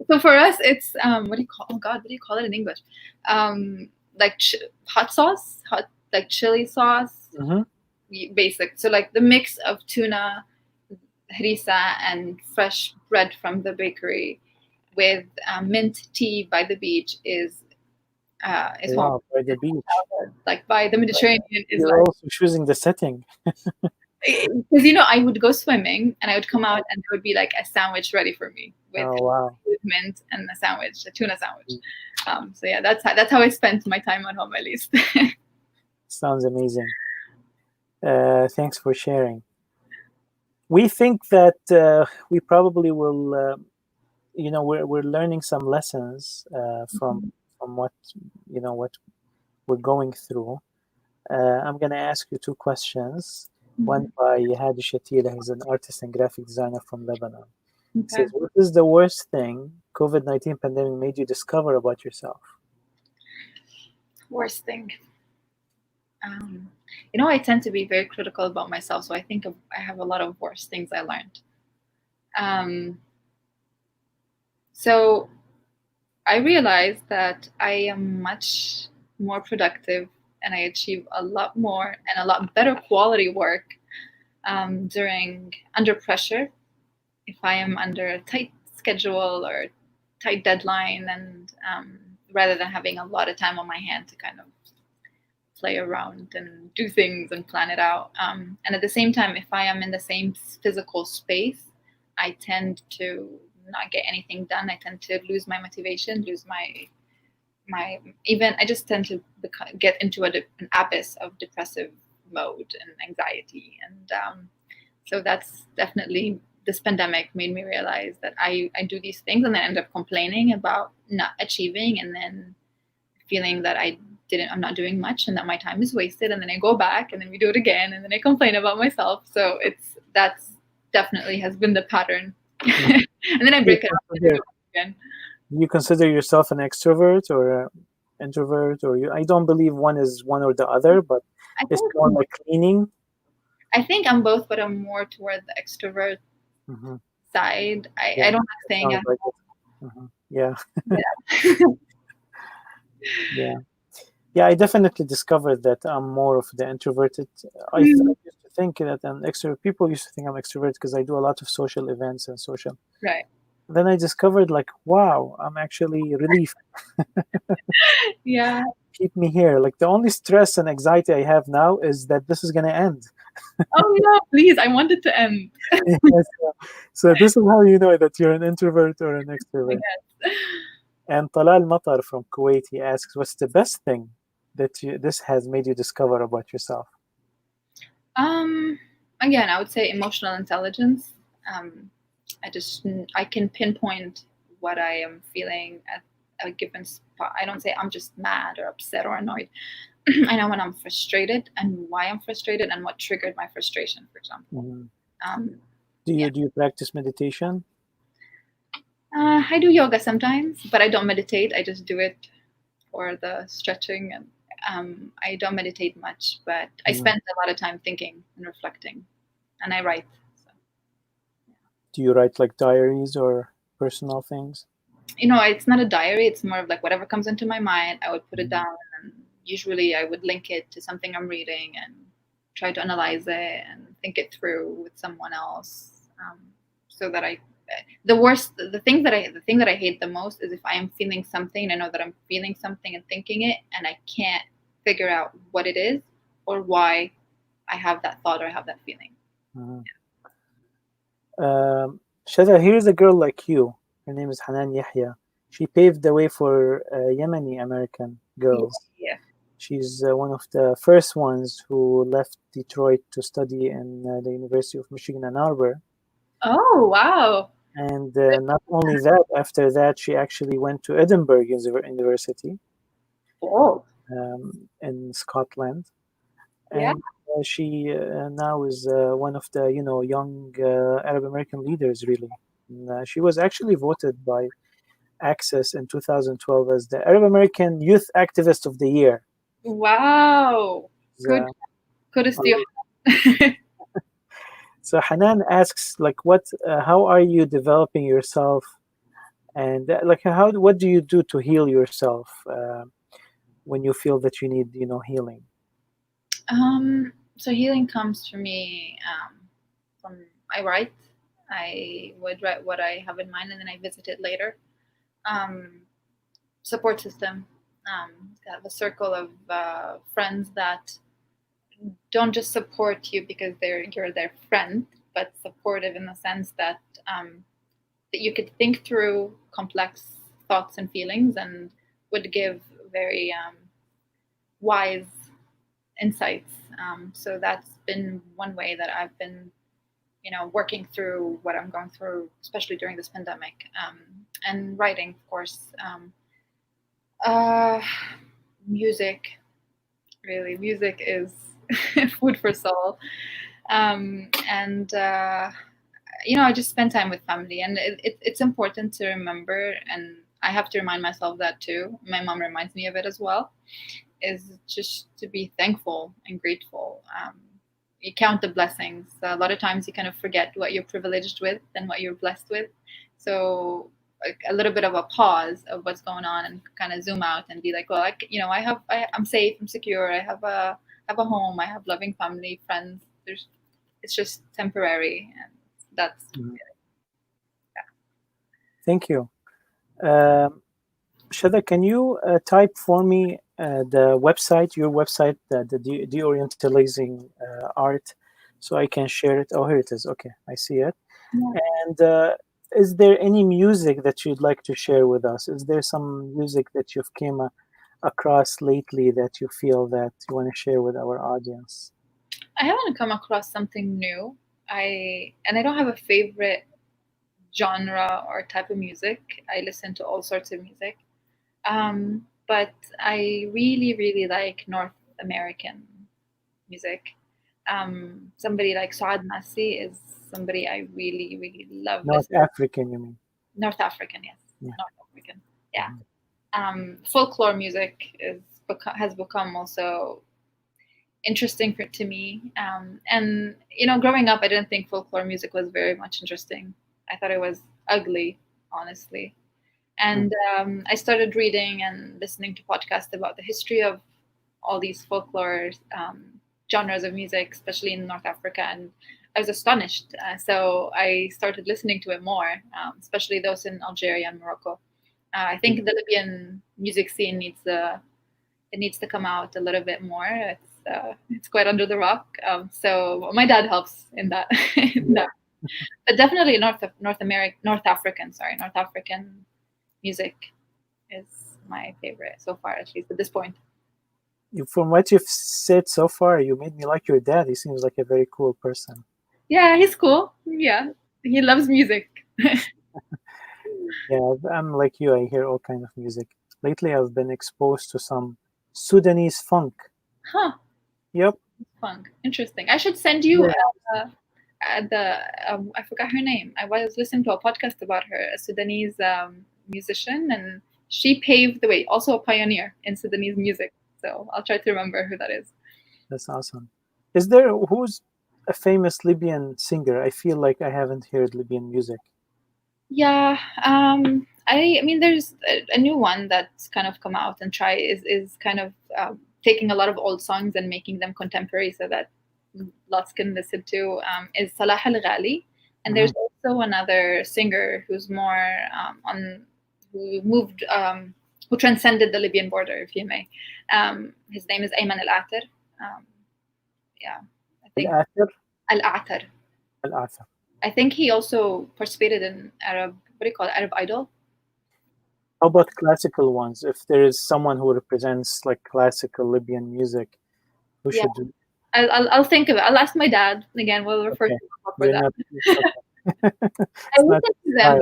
so for us, it's what do you call? Oh God, what do you call it in English? Like hot sauce, like chili sauce. Mm-hmm. Basic. So like the mix of tuna, harissa, and fresh bread from the bakery with mint tea by the beach is home. By the beach, like by the Mediterranean. You're like, also choosing the setting. Because I would go swimming and I would come out and there would be like a sandwich ready for me with mint and a sandwich, a tuna sandwich. So yeah, that's how I spent my time at home, at least. Sounds amazing. Thanks for sharing. We think that we probably will. We're learning some lessons from what what we're going through. I'm going to ask you two questions. One by Hadi Shatila. He's an artist and graphic designer from Lebanon. He says, what is the worst thing COVID-19 pandemic made you discover about yourself? Worst thing. I tend to be very critical about myself, so I think I have a lot of worst things I learned. So I realized that I am much more productive and I achieve a lot more and a lot better quality work under pressure. If I am under a tight schedule or tight deadline, and rather than having a lot of time on my hand to kind of play around and do things and plan it out. And at the same time, if I am in the same physical space, I tend to not get anything done. I tend to lose my motivation, lose my even. I just tend to get into an abyss of depressive mode and anxiety, and so that's definitely, this pandemic made me realize that I do these things and then end up complaining about not achieving, and then feeling that I'm not doing much and that my time is wasted, and then I go back and then we do it again and then I complain about myself. So that's definitely has been the pattern. And then I break it up and do it again. Do you consider yourself an extrovert or an introvert, or I don't believe one is one or the other, but it's more like leaning. I think I'm both, but I'm more toward the extrovert side. I don't like saying it. Yeah. Yeah, I definitely discovered that I'm more of the introverted. I used to think that I'm extrovert. People used to think I'm extrovert because I do a lot of social events and social. Right. Then I discovered, like, wow, I'm actually relief. Yeah. Keep me here. Like, the only stress and anxiety I have now is that this is going to end. Oh no, please, I want it to end. So this is how you know that you're an introvert or an extrovert. And Talal Matar from Kuwait, he asks, what's the best thing that this has made you discover about yourself? Again, I would say emotional intelligence. I can pinpoint what I am feeling at a given spot. I don't say I'm just mad or upset or annoyed. I know when I'm frustrated and why I'm frustrated and what triggered my frustration, for example. Do you practice meditation? I do yoga sometimes, but I don't meditate. I just do it for the stretching, and I don't meditate much, but I spend a lot of time thinking and reflecting, and I write. So. Do you write like diaries or personal things? It's not a diary. It's more of like whatever comes into my mind, I would put it down, and usually I would link it to something I'm reading and try to analyze it and think it through with someone else, so that the thing that I hate the most is if I am feeling something, I know that I'm feeling something and thinking it, and I can't figure out what it is or why I have that thought or I have that feeling. Shatha, here's a girl like you. Her name is Hanan Yahya. She paved the way for Yemeni American girls. Yeah. She's one of the first ones who left Detroit to study in the University of Michigan Ann Arbor. Oh, wow. And not only that, after that, she actually went to Edinburgh University in Scotland. And she now is one of the young Arab American leaders, really. And, she was actually voted by Access in 2012 as the Arab American Youth Activist of the Year. Wow. Good. Kudos to you. So Hanan asks, like, how are you developing yourself, and what do you do to heal yourself when you feel that you need, healing? So healing comes to me from I write. I would write what I have in mind, and then I visit it later. Support system. Have a circle of friends that don't just support you because you're their friend, but supportive in the sense that that you could think through complex thoughts and feelings and would give very wise insights. So that's been one way that I've been, working through what I'm going through, especially during this pandemic. And writing, of course. Music, really. Music is food for soul. I just spend time with family, and it's important to remember, and I have to remind myself that too. My mom reminds me of it as well, is just to be thankful and grateful. you count the blessings. A lot of times you kind of forget what you're privileged with and what you're blessed with. So like a little bit of a pause of what's going on and kind of zoom out and be like, well, I'm safe, I'm secure, I have a home, I have loving family, friends. It's just temporary, and that's Thank you. Shatha, can you type for me the website, your website, the De-Orientalizing Art, so I can share it? Oh, here it is. Okay, I see it. Yeah. And is there any music that you'd like to share with us? Is there some music that you've came across lately that you feel that you want to share with our audience? I haven't come across something new. I don't have a favorite genre or type of music. I listen to all sorts of music. But I really, really like North American music. Somebody like Saad Nasi is somebody I really, really love. North African, you mean? North African, yes. Yeah. North African, yeah. Folklore music has become also interesting to me. And growing up, I didn't think folklore music was very much interesting. I thought it was ugly, honestly. And I started reading and listening to podcasts about the history of all these folklore genres of music, especially in North Africa. And I was astonished. So I started listening to it more, especially those in Algeria and Morocco. I think the Libyan music scene needs to come out a little bit more. It's quite under the rock. So my dad helps in that. But definitely North African music is my favorite so far, at least at this point. From what you've said so far, you made me like your dad. He seems like a very cool person. Yeah, he's cool. Yeah, he loves music. Yeah, I'm like you. I hear all kinds of music. Lately, I've been exposed to some Sudanese funk. Huh. Yep. Funk. Interesting. I should send you Yeah. I forgot her name. I was listening to a podcast about her, a Sudanese musician, and she paved the way. Also a pioneer in Sudanese music. So I'll try to remember who that is. That's awesome. Who's a famous Libyan singer? I feel like I haven't heard Libyan music. Yeah, I mean, there's a new one that's kind of come out and is kind of taking a lot of old songs and making them contemporary so that lots can listen to. Is Salah Al Ghali, and there's also another singer who's more who moved who transcended the Libyan border, if you may. His name is Ayman Al Atar. Yeah, I think Al Atar. Al Atar. I think he also participated in Arab, what do you call it, Arab Idol? How about classical ones? If there is someone who represents like classical Libyan music, who should do? I'll think of it. I'll ask my dad again. We'll refer to him for that. I listen to them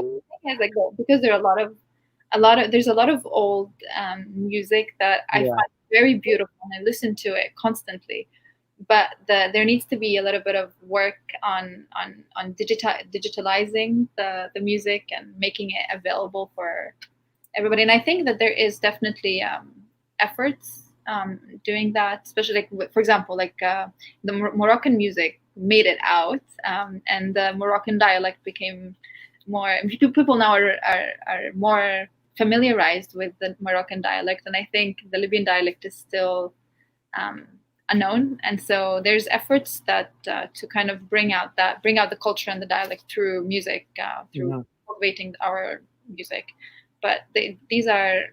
because there are there's a lot of old music that I find very beautiful, and I listen to it constantly. But there needs to be a little bit of work on digitalizing the music and making it available for everybody. And I think that there is definitely efforts doing that, especially for example, the Moroccan music made it out, and the Moroccan dialect became more. People now are more familiarized with the Moroccan dialect, and I think the Libyan dialect is still unknown, and so there's efforts that to kind of bring out the culture and the dialect through music, through cultivating our music. But these are,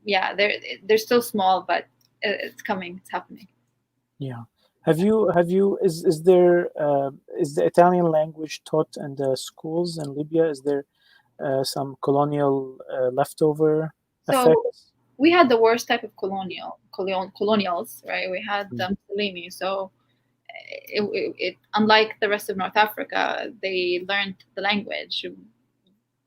they're still small, but it's coming, it's happening. Yeah. Is the Italian language taught in the schools in Libya? Is there some colonial leftover effects? We had the worst type of colonials, right? We had Mussolini. So it unlike the rest of North Africa, they learned the language.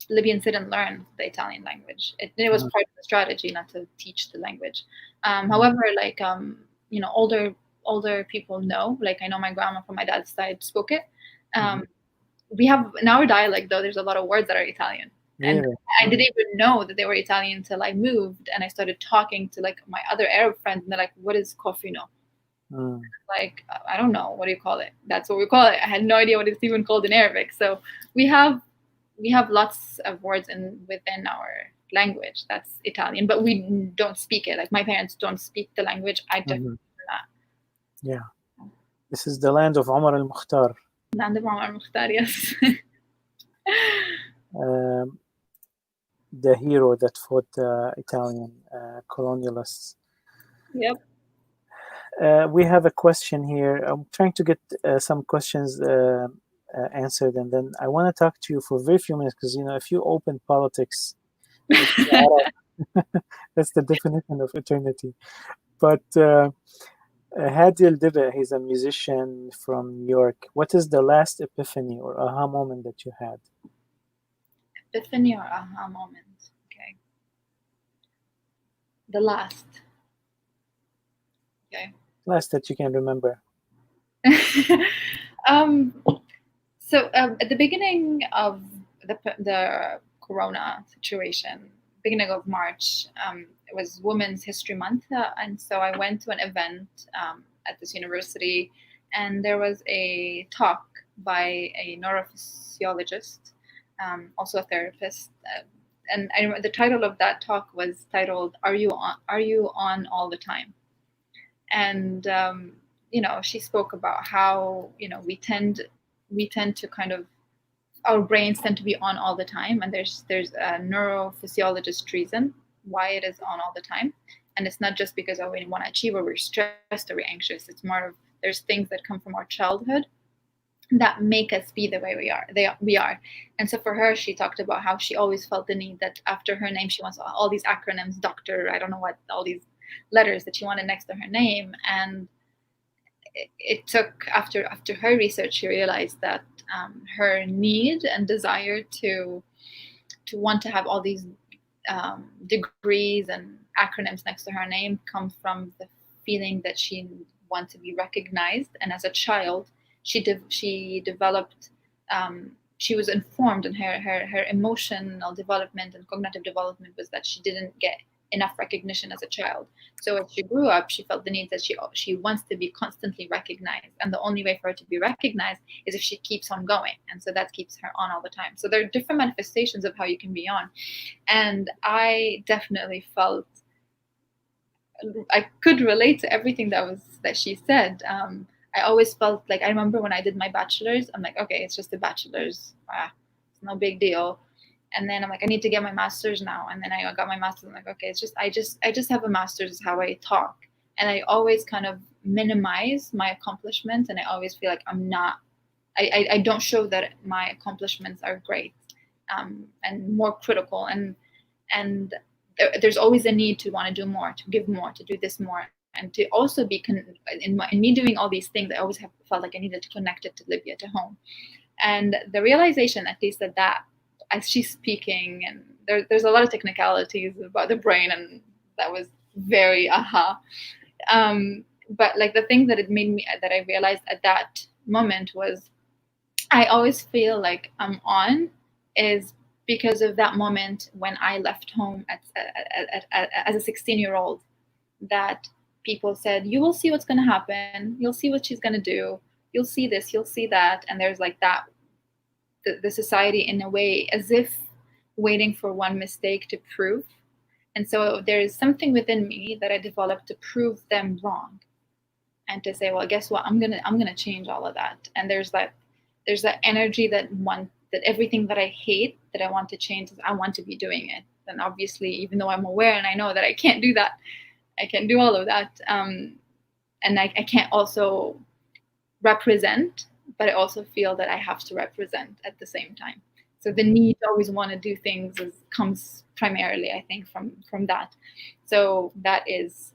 Libyans didn't learn the Italian language. It was part of the strategy not to teach the language. However, older people know. Like I know my grandma from my dad's side spoke it. We have in our dialect though. There's a lot of words that are Italian. And I didn't even know that they were Italian until I moved and I started talking to like my other Arab friends, and they're like, "What is coffee no?" Like, I don't know, what do you call it? That's what we call it. I had no idea what it's even called in Arabic. So we have lots of words within our language that's Italian, but we don't speak it. Like, my parents don't speak the language. I definitely do not. Yeah. This is the land of Omar al-Mukhtar. Land of Omar al-Mukhtar, yes. The hero that fought Italian colonialists. Yep. We have a question here. I'm trying to get some questions answered, and then I want to talk to you for a very few minutes, because if you open politics, that's the definition of eternity. But Hadi al-Diba, he's a musician from New York. What is the last epiphany or aha moment that you had? Epiphany or aha moment? Okay. The last. Okay. Last that you can remember. So at the beginning of the Corona situation, beginning of March, it was Women's History Month, and so I went to an event at this university, and there was a talk by a neurophysiologist, also a therapist, and I remember the title of that talk was titled "Are you on all the time?" And she spoke about how we tend to kind of, our brains tend to be on all the time, and there's a neurophysiologist reason why it is on all the time, and it's not just because we want to achieve, or we're stressed, or we're anxious. It's more of, there's things that come from our childhood that make us be the way we are. And so for her, she talked about how she always felt the need that after her name she wants all these acronyms, doctor, I don't know what, all these letters that she wanted next to her name. And it took, after her research, she realized that her need and desire to want to have all these degrees and acronyms next to her name come from the feeling that she wants to be recognized. And as a child, she developed, she was informed, and her emotional development and cognitive development was that she didn't get enough recognition as a child. So as she grew up, she felt the need that she wants to be constantly recognized, and the only way for her to be recognized is if she keeps on going. And so that keeps her on all the time. So there are different manifestations of how you can be on, and I definitely felt, I could relate to everything that she said. I always felt like, I remember when I did my bachelor's, I'm like, okay, it's just a bachelor's, it's no big deal. And then I'm like, I need to get my master's now. And then I got my master's. I'm like, okay, it's just, I just have a master's, is how I talk. And I always kind of minimize my accomplishments. And I always feel like I don't show that my accomplishments are great, and more critical. And there's always a need to want to do more, to give more, to do this more. And to also be, in me doing all these things, I always felt like I needed to connect it to Libya, to home. And the realization, at least that as she's speaking, and there's a lot of technicalities about the brain, and that was very aha. But like the thing that I realized at that moment was, I always feel like I'm on is because of that moment when I left home as a 16-year-old, that people said, you will see what's going to happen, you'll see what she's going to do, you'll see this, you'll see that. And there's like that, the society in a way, as if waiting for one mistake to prove. And so there is something within me that I developed to prove them wrong, and to say, well, guess what, I'm gonna change all of that. And there's that energy that everything that I hate, that I want to change, is I want to be doing it. And obviously, even though I'm aware and I know that I can't do that, I can't do all of that, and I can't also represent, but I also feel that I have to represent at the same time. So the need to always want to do things comes primarily, I think, from that. So that is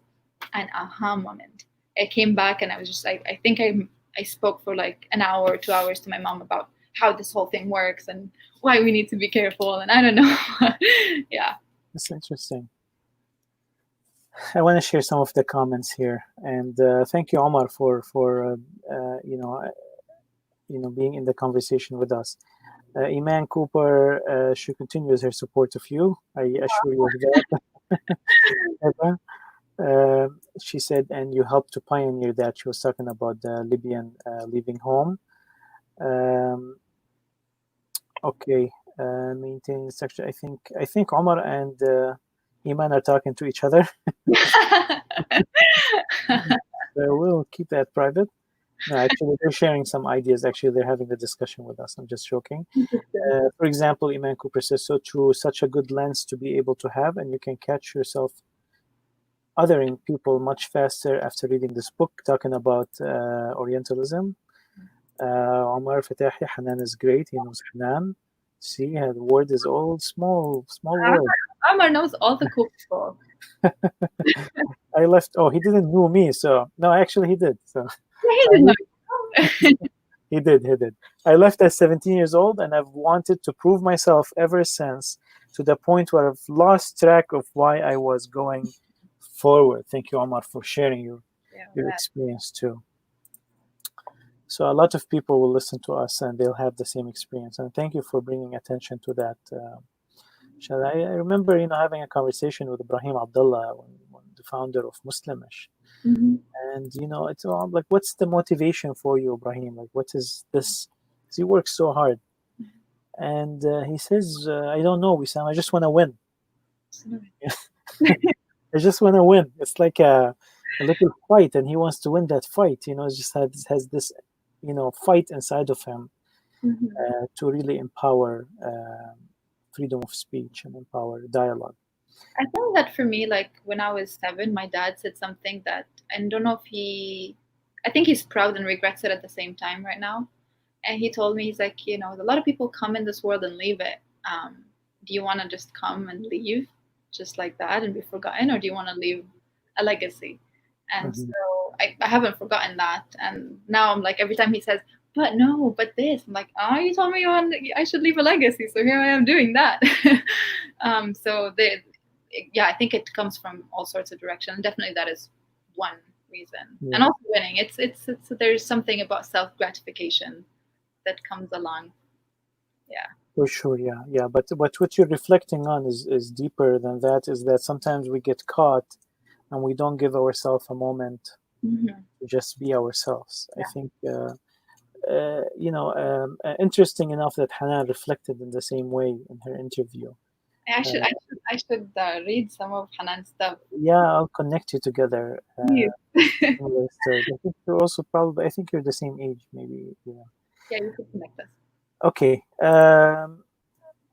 an aha moment. I came back and I was just, I think I spoke for like an hour or 2 hours to my mom about how this whole thing works and why we need to be careful, and I don't know. Yeah. That's interesting. I want to share some of the comments here, and thank you, Omar, for being in the conversation with us. Iman Cooper, she continues her support of you. I assure you of that. She said, and you helped to pioneer that. She was talking about the Libyan leaving home. Um, okay, maintaining structure. I think Omar and Iman are talking to each other. So we'll keep that private. No, actually, they're sharing some ideas. Actually, they're having a discussion with us. I'm just joking. For example, Iman Cooper says, so true, such a good lens to be able to have, and you can catch yourself othering people much faster after reading this book, talking about Orientalism. Omar Fatahi, Hanan is great. He knows Hanan. See, the word is all small word. Amar knows all the cool people. I left. Oh, he didn't know me. So no, actually, he did. So Yeah, he didn't know. he did. I left at 17 years old, and I've wanted to prove myself ever since, to the point where I've lost track of why I was going forward. Thank you, Omar, for sharing your experience too. So a lot of people will listen to us, and they'll have the same experience. And thank you for bringing attention to that. I remember, having a conversation with Ibrahim Abdullah, the founder of Muslimish. Mm-hmm. And it's all like, what's the motivation for you, Ibrahim? Like, what is this? Because he works so hard. And he says, I don't know, Wissam, I just want to win. I just want to win. It's like a little fight, and he wants to win that fight. It just has this, fight inside of him, to really empower freedom of speech and empower dialogue. I think that for me, like when I was 7, my dad said something that I don't know if I think he's proud and regrets it at the same time right now. And he told me, he's like, a lot of people come in this world and leave it. Do you want to just come and leave just like that and be forgotten, or do you want to leave a legacy? And so I haven't forgotten that. And now I'm like, every time he says, but this, I'm like, oh, you told me I should leave a legacy, so here I am doing that. I think it comes from all sorts of directions. Definitely, that is one reason. And also winning. It's there's something about self gratification that comes along. Yeah. For sure, yeah. But what you're reflecting on is deeper than that. Is that sometimes we get caught, and we don't give ourselves a moment to just be ourselves. Yeah. I think. Interesting enough that Hanan reflected in the same way in her interview. I should read some of Hanan's stuff. Yeah, I'll connect you together. I think you're also probably. I think you're the same age, maybe. Yeah, you could connect us. Okay,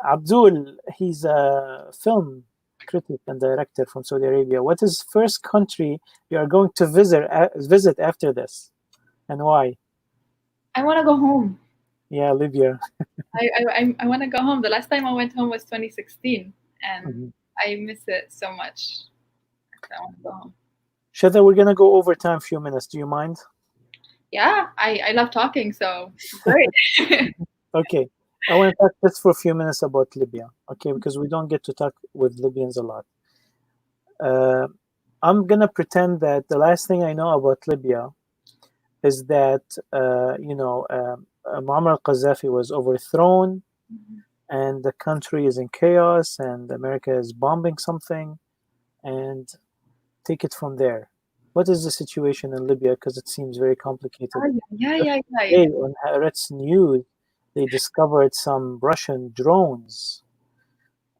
Abdul. He's a film critic and director from Saudi Arabia. What is first country you are going to visit after this, and why? I want to go home. Yeah, Libya. I want to go home. The last time I went home was 2016, and I miss it so much. I want to go home. Shatha, we're gonna go over time a few minutes. Do you mind? Yeah, I love talking, so great. Okay, I want to talk just for a few minutes about Libya. Okay, because we don't get to talk with Libyans a lot. I'm gonna pretend that the last thing I know about Libya is that Muammar al-Qaddafi was overthrown, and the country is in chaos, and America is bombing something, and take it from there. What is the situation in Libya? Because it seems very complicated. Yeah. On Haaretz News, they discovered some Russian drones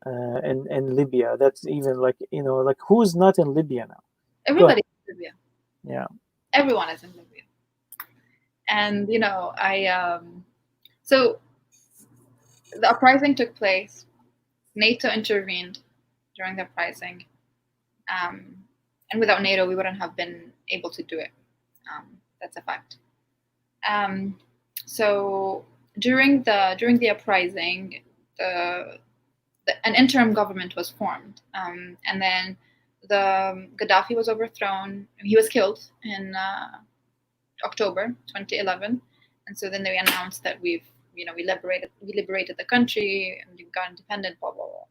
in Libya. That's even like who's not in Libya now? Everybody's in Libya. Yeah. Everyone is in Libya. And so the uprising took place. NATO intervened during the uprising, and without NATO, we wouldn't have been able to do it. That's a fact. So during the uprising, an interim government was formed, and then the Gaddafi was overthrown. He was killed in October 2011, and so then they announced that we liberated the country and we got independent, blah blah blah.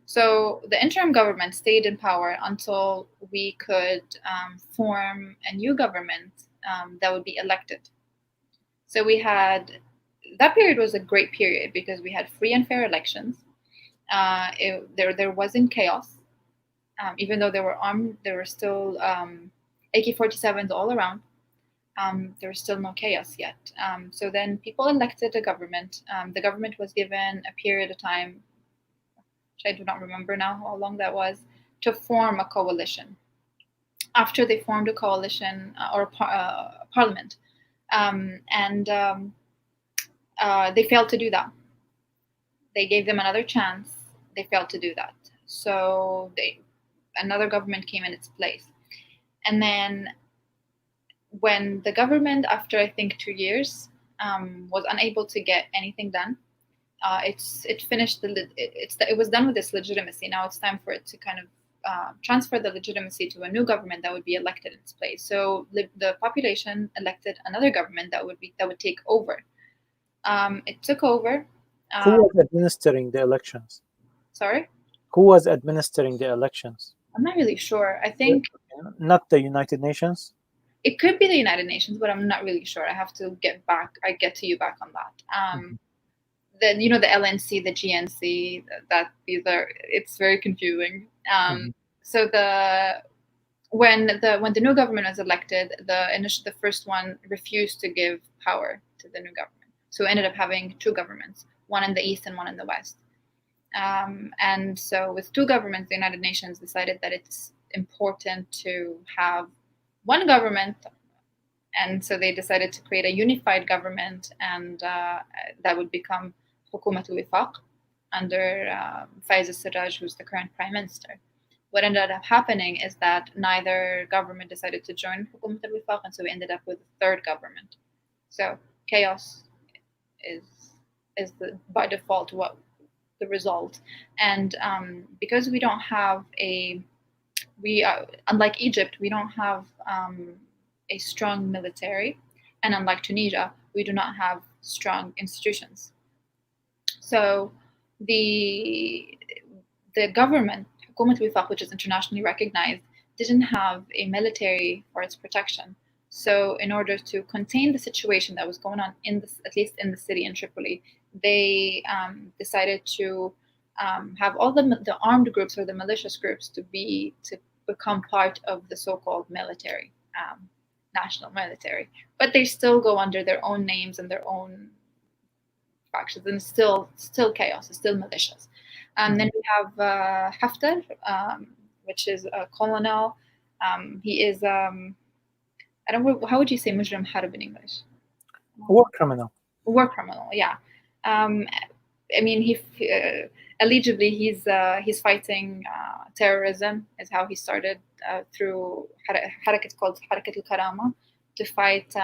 So the interim government stayed in power until we could form a new government that would be elected. So that period was a great period because we had free and fair elections. There wasn't chaos. Even though they were armed, there were still AK-47s all around. There was still no chaos yet. So then people elected a government. The government was given a period of time, which I do not remember now how long that was, to form a coalition. After they formed a coalition or parliament, they failed to do that. They gave them another chance. They failed to do that. So another government came in its place. And then when the government, after I think 2 years, was unable to get anything done, it was done with its legitimacy. Now it's time for it to kind of transfer the legitimacy to a new government that would be elected in its place. So the population elected another government that would take over. It took over. Who was administering the elections? Sorry? Who was administering the elections? I'm not really sure. I think not the United Nations. It could be the United Nations, but I'm not really sure. I have to get to you back on that. The LNC, the GNC, it's very confusing. So when the new government was elected, the first one refused to give power to the new government. So we ended up having two governments, one in the east and one in the west. And so with two governments, the United Nations decided that it's important to have one government, and so they decided to create a unified government, and that would become Hukumat al-Wifaq under Faiz al-Siraj, who's the current prime minister. What ended up happening is that neither government decided to join Hukumat al-Wifaq, and so we ended up with a third government. So chaos is by default what the result. And because we don't have unlike Egypt, we don't have a strong military, and unlike Tunisia, we do not have strong institutions. So the government, Hukumat al-Wifaq, which is internationally recognized, didn't have a military for its protection. So in order to contain the situation that was going on at least in the city in Tripoli, they decided to have all the armed groups or the malicious groups to become part of the so-called military, national military. But they still go under their own names and their own factions, and still chaos, it's still malicious. Then we have Haftar, which is a colonel. He is I don't know, how would you say mujrim harb in English? War criminal. War criminal, yeah. I mean, he allegedly he's fighting terrorism, is how he started through harakat called Harakat al-Karama, to fight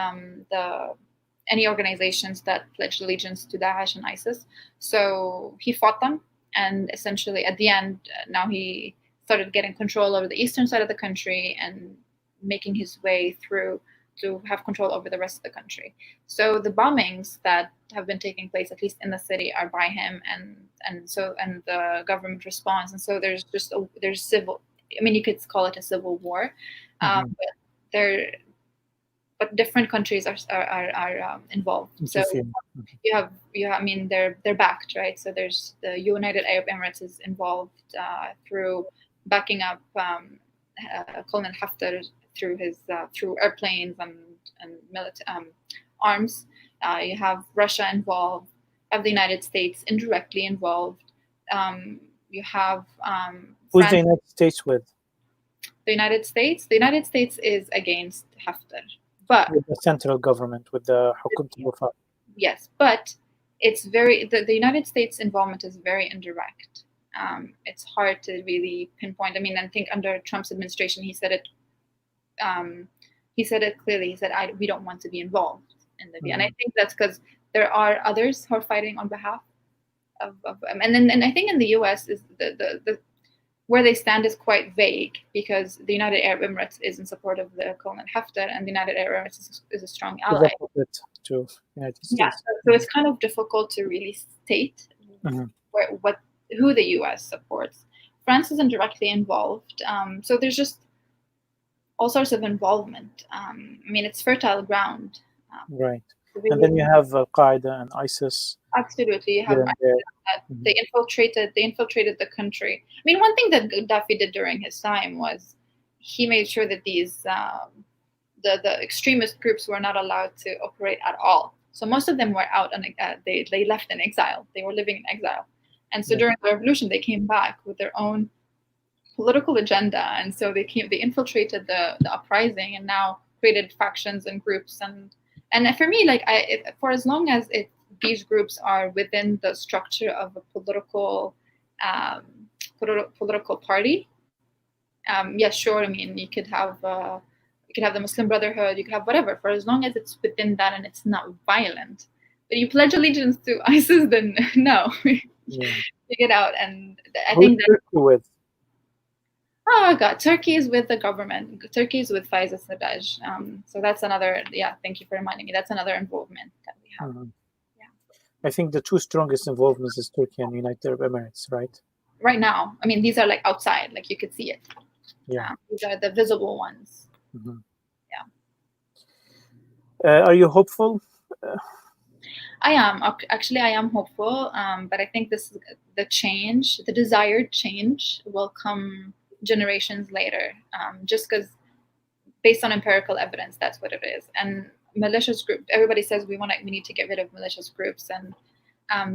any organizations that pledged allegiance to Daesh and ISIS. So he fought them, and essentially at the end, now he started getting control over the eastern side of the country and making his way through to have control over the rest of the country. So the bombings that have been taking place, at least in the city, are by him, and the government responds. And so there's civil. I mean, you could call it a civil war, but different countries are involved. So you have. I mean, they're backed, right? So there's the United Arab Emirates is involved through backing up Colonel Haftar through airplanes and arms. You have Russia involved. You have the United States indirectly involved. You have who's the United States with? The United States. The United States is against Haftar, but with the central government, with the Hukumat al-Wifaq. Yes, but it's the United States involvement is very indirect. It's hard to really pinpoint. I mean, I think under Trump's administration, he said it. He said it clearly. He said, "We don't want to be involved in Libya," and I think that's because there are others who are fighting on behalf of and I think in the U.S. is the where they stand is quite vague, because the United Arab Emirates is in support of the Colonel Haftar, and the United Arab Emirates is a strong ally. To United States. Yeah, so it's kind of difficult to really state who the U.S. supports. France isn't directly involved, so there's just all sorts of involvement. I mean, it's fertile ground. Right. And then you have Al-Qaeda and ISIS. Absolutely, you have Here and there. that they infiltrated the country. I mean, one thing that Gaddafi did during his time was he made sure that these the extremist groups were not allowed to operate at all. So most of them were out and they left in exile. They were living in exile, and so Yeah. during the revolution they came back with their own political agenda, and so they infiltrated the uprising and now created factions and groups and for me, like for as long as these groups are within the structure of a political party, yes, sure. I mean, you could have the Muslim Brotherhood, you could have whatever, for as long as it's within that and it's not violent. But you pledge allegiance to ISIS, then no, Yeah. you get out. And I Who's think that Turkey with? oh god, Turkey is with the government. Turkey is with Faiza Sarraj. So that's another. Yeah, thank you for reminding me. That's another involvement that we have. Mhm. I think the two strongest involvements is Turkey and United Arab Emirates, right? Right now, I mean, these are like outside, like you could see it. Yeah. These are the visible ones. Mhm. Yeah. Are you hopeful? I am hopeful, but I think the desired change, will come generations later. Just because, based on empirical evidence, that's what it is. And malicious group, everybody says we need to get rid of malicious groups, and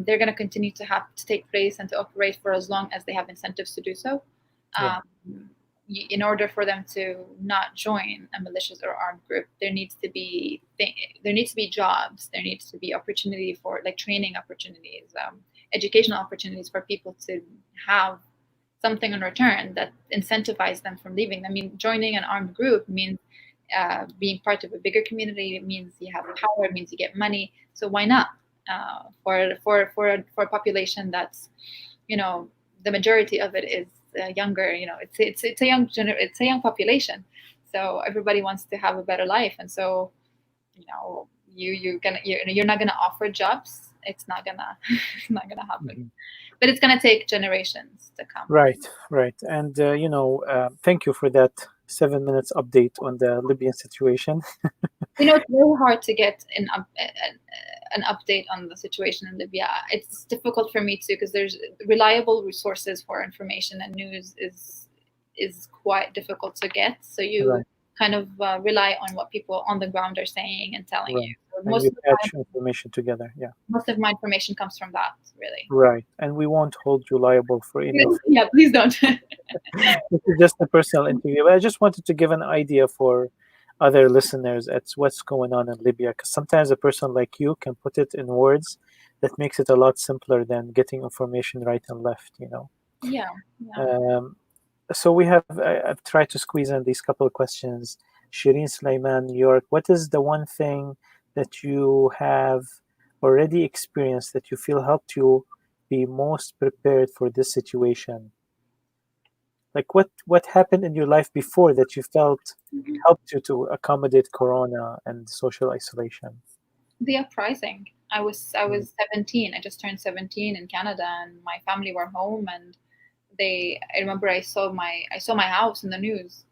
they're going to continue to have to take place and to operate for as long as they have incentives to do so. Yeah. In order for them to not join a malicious or armed group, there needs to be jobs, there needs to be opportunity for like training opportunities, educational opportunities for people to have something in return that incentivize them from leaving. I mean, joining an armed group means being part of a bigger community. It means you have power. It means you get money. So why not for a population that's, the majority of it is younger. It's a young population. So everybody wants to have a better life, and so you're not gonna offer jobs. It's not gonna happen. Mhm. But it's gonna take generations to come. Right. And thank you for that 7 minutes update on the Libyan situation. It's very hard to get an update on the situation in Libya. It's difficult for me too, because there's reliable resources for information, and news is quite difficult to get. So you Right. kind of rely on what people on the ground are saying and telling Right. you. So And most you of the patch time, information together. Yeah. most of my information comes from that, really. Right. And we won't hold you liable for any of it. Yeah, please don't. This is just a personal interview. But I just wanted to give an idea for other listeners at what's going on in Libya, because sometimes a person like you can put it in words that makes it a lot simpler than getting information right and left. Yeah. So I've tried to squeeze in these couple of questions. Shireen Sulaiman, New York, what is the one thing that you have already experienced that you feel helped you be most prepared for this situation? Like what happened in your life before that you felt helped you to accommodate Corona and social isolation? The uprising. I was 17. I just turned 17 in Canada, and my family were home, and I remember I saw my house in the news.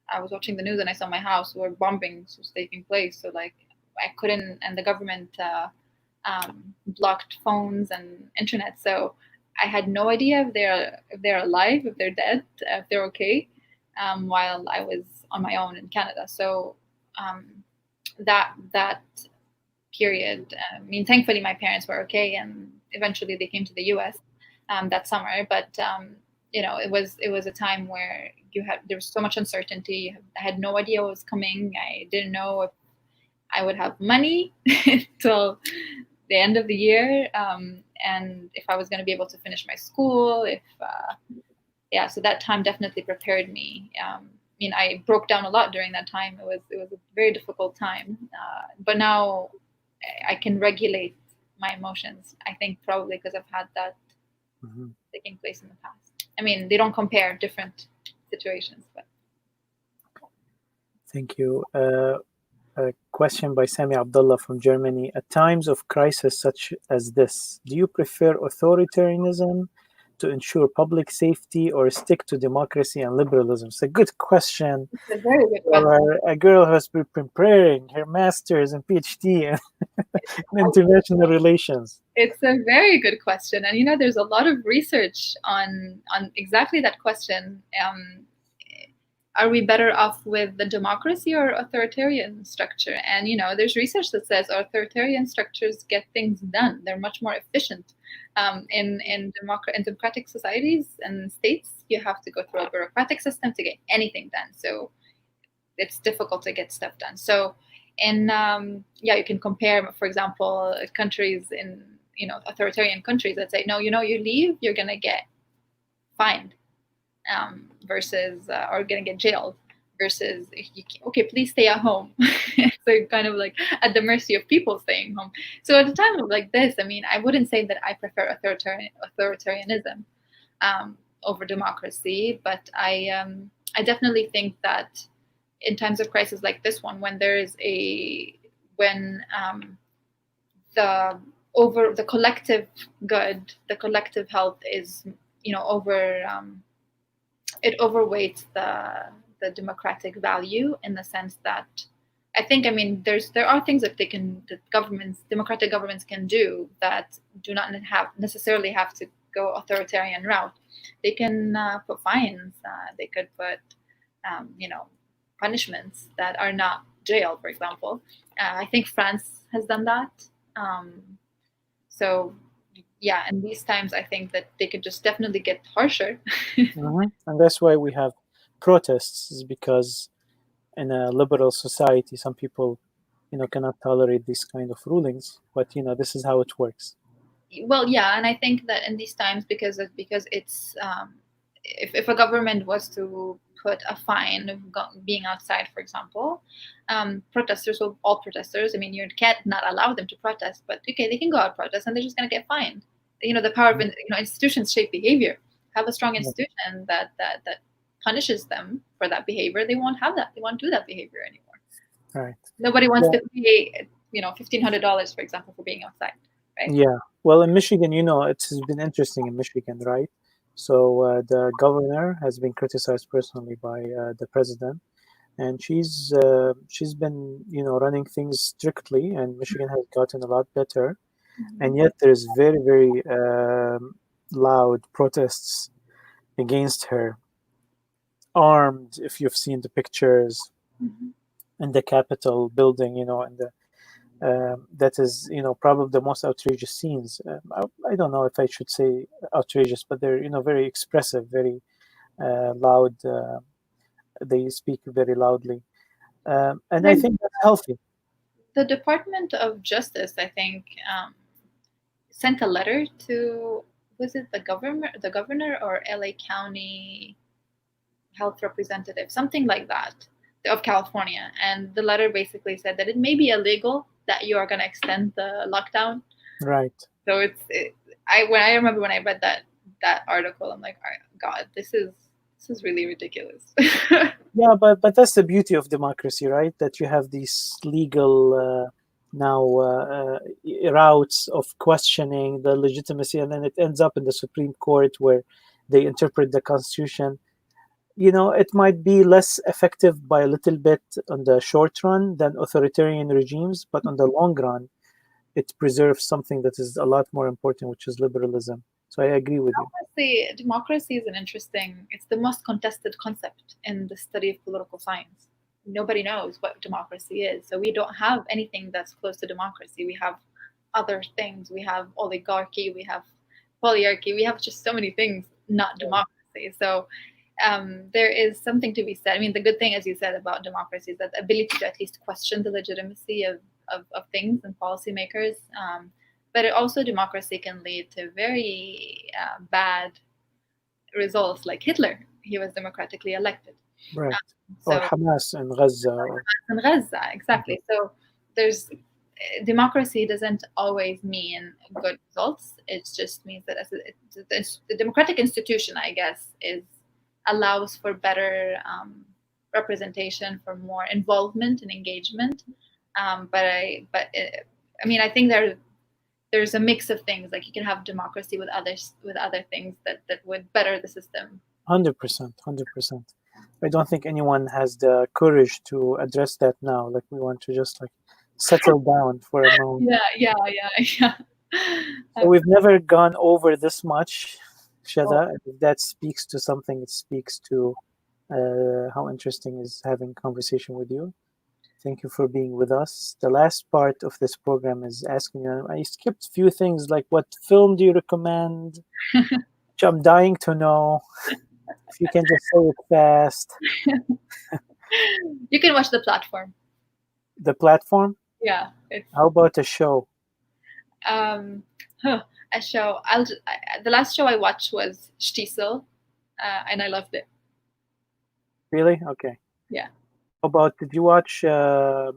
I was watching the news and I saw my house where bombings was taking place. So like I couldn't, and the government blocked phones and internet. So I had no idea if they're alive, if they're dead, if they're okay. While I was on my own in Canada. So that period. I mean, thankfully my parents were okay, and eventually they came to the U.S. That summer. But it was a time where there was so much uncertainty. I had no idea what was coming. I didn't know if I would have money till the end of the year, and if I was going to be able to finish my school. So that time definitely prepared me. I broke down a lot during that time. It was a very difficult time, but now I can regulate my emotions. I think probably because I've had that taking place in the past. I mean, they don't compare different situations, but. Thank you. A question by Sami Abdullah from Germany. At times of crisis such as this, do you prefer authoritarianism, to ensure public safety or stick to democracy and liberalism? It's a good question It's a very good question. for a girl who has been preparing her master's and PhD in international relations. It's a very good question, and there's a lot of research on exactly that question. Are we better off with the democracy or authoritarian structure? And there's research that says authoritarian structures get things done. They're much more efficient. In democratic societies and states, you have to go through a bureaucratic system to get anything done. So it's difficult to get stuff done. So you can compare, for example, countries in authoritarian countries that say, no, you leave, you're gonna get fined. Versus or gonna get jailed, versus okay, please stay at home. So kind of like at the mercy of people staying home. So at a time like this, I wouldn't say that I prefer authoritarianism over democracy, but I definitely think that in times of crisis like this one, when there is when the collective good, the collective health is it overweights the democratic value, in the sense that I think there are things that democratic governments can do that do not necessarily have to go authoritarian route. They can put fines. They could put punishments that are not jail, for example. I think France has done that. So yeah, in these times, I think that they could just definitely get harsher. And that's why we have protests, is because in a liberal society, some people, cannot tolerate these kind of rulings. But this is how it works. Well, yeah, and I think that in these times, because it's if a government was to put a fine of being outside, for example, protesters, all protesters, you can't not allow them to protest, but okay, they can go out protest, and they're just going to get fined. The power of institutions shape behavior. Have a strong institution that punishes them for that behavior, they won't have that. They won't do that behavior anymore. Right. Nobody wants to pay $1,500, for example, for being outside. Right? Yeah. Well, in Michigan, it's been interesting in Michigan, right? So the governor has been criticized personally by the president, and she's been running things strictly, and Michigan has gotten a lot better. And yet there's very, very loud protests against her, armed, if you've seen the pictures, in the Capitol building, and that is, probably the most outrageous scenes. I don't know if I should say outrageous, but they're, very expressive, very loud. They speak very loudly. And I think that's healthy. The Department of Justice, I think, sent a letter to, was it the governor or LA County health representative, something like that, of California. And the letter basically said that it may be illegal that you are going to extend the lockdown. Right. So I remember when I read that article, I'm like, all right, God, this is really ridiculous. Yeah, but that's the beauty of democracy, right? That you have these legal routes of questioning the legitimacy, and then it ends up in the Supreme Court, where they interpret the Constitution. It might be less effective by a little bit on the short run than authoritarian regimes, but on the long run, it preserves something that is a lot more important, which is liberalism. So I agree with you. Democracy is it's the most contested concept in the study of political science. Nobody knows what democracy is. So we don't have anything that's close to democracy. We have other things. We have oligarchy, we have polyarchy, we have just so many things, not democracy. So there is something to be said. The good thing, as you said, about democracy is that the ability to at least question the legitimacy of things and policymakers. But also, democracy can lead to very bad results, like Hitler. He was democratically elected. Right. Or Hamas in Gaza. In Gaza, exactly. So democracy doesn't always mean good results. It just means that the democratic institution, I guess, allows for better representation, for more involvement and engagement. I think there's a mix of things. Like you can have democracy with other things that would better the system. 100%, 100%. I don't think anyone has the courage to address that now. Like we want to just like settle down for a moment. Yeah. So we've never gone over this much, Shatha. If that speaks to something, it speaks to how interesting is having conversation with you. Thank you for being with us. The last part of this program is asking you. I skipped a few things like what film do you recommend? Which I'm dying to know. If you can just say it fast. You can watch The Platform. The Platform? Yeah. How about a show? A show. The last show I watched was Shtisel, and I loved it. Really? Okay. Yeah. How about, did you watch the,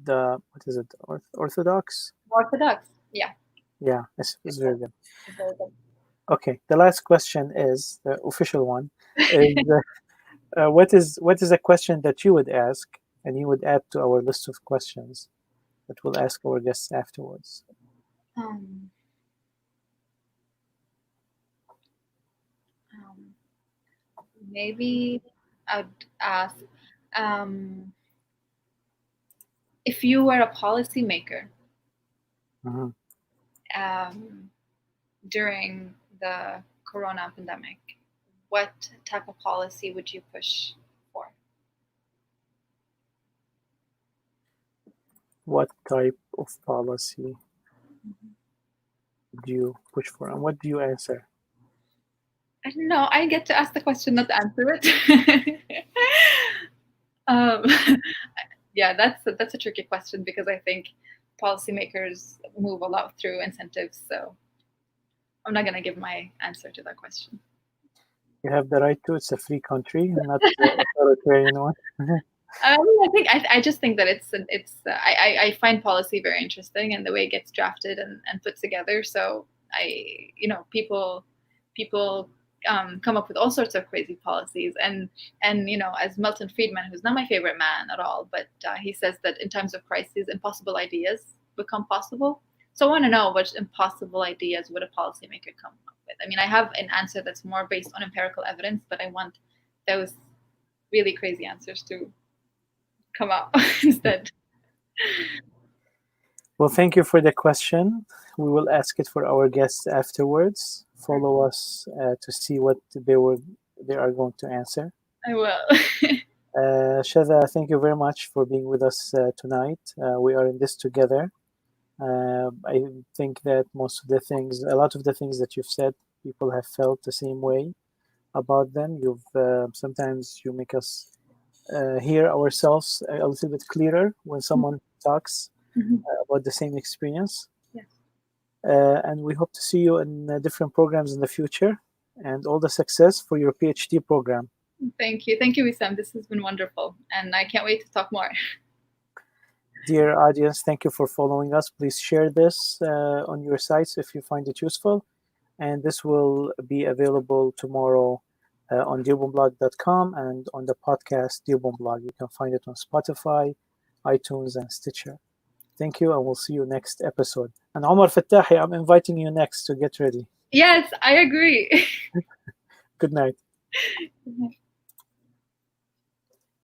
what is it, Orthodox? Orthodox, yeah. Yeah, it's very good. Okay, the last question is, the official one, is what is a question that you would ask and you would add to our list of questions that we'll ask our guests afterwards? Maybe I'd ask, if you were a policymaker during the corona pandemic, what type of policy would you push for? What type of policy do you push for, and what do you answer? I don't know. I get to ask the question, not answer it. Yeah, that's a tricky question because I think policymakers move a lot through incentives. So I'm not going to give my answer to that question. You have the right to. It's a free country, not the authoritarian one. I just think that I find policy very interesting and the way it gets drafted and put together. So people come up with all sorts of crazy policies, and as Milton Friedman, who's not my favorite man at all, but he says that in times of crises, impossible ideas become possible. So I want to know what impossible ideas would a policymaker come up with. I mean, I have an answer that's more based on empirical evidence, but I want those really crazy answers to come out instead. Well, thank you for the question. We will ask it for our guests afterwards. Follow us to see what they are going to answer. I will. Shatha, thank you very much for being with us tonight. We are in this together. I think that a lot of the things that you've said, people have felt the same way about them. Sometimes you make us hear ourselves a little bit clearer when someone talks about the same experience. Yes. And we hope to see you in different programs in the future, and all the success for your PhD program. Thank you, Wissam. This has been wonderful, and I can't wait to talk more. Dear audience, thank you for following us. Please share this on your sites if you find it useful. And this will be available tomorrow on dearbornblog.com and on the podcast Dearborn Blog. You can find it on Spotify, iTunes, and Stitcher. Thank you, and we'll see you next episode. And Omar Fattahi, I'm inviting you next to get ready. Yes, I agree. Good night. Good night.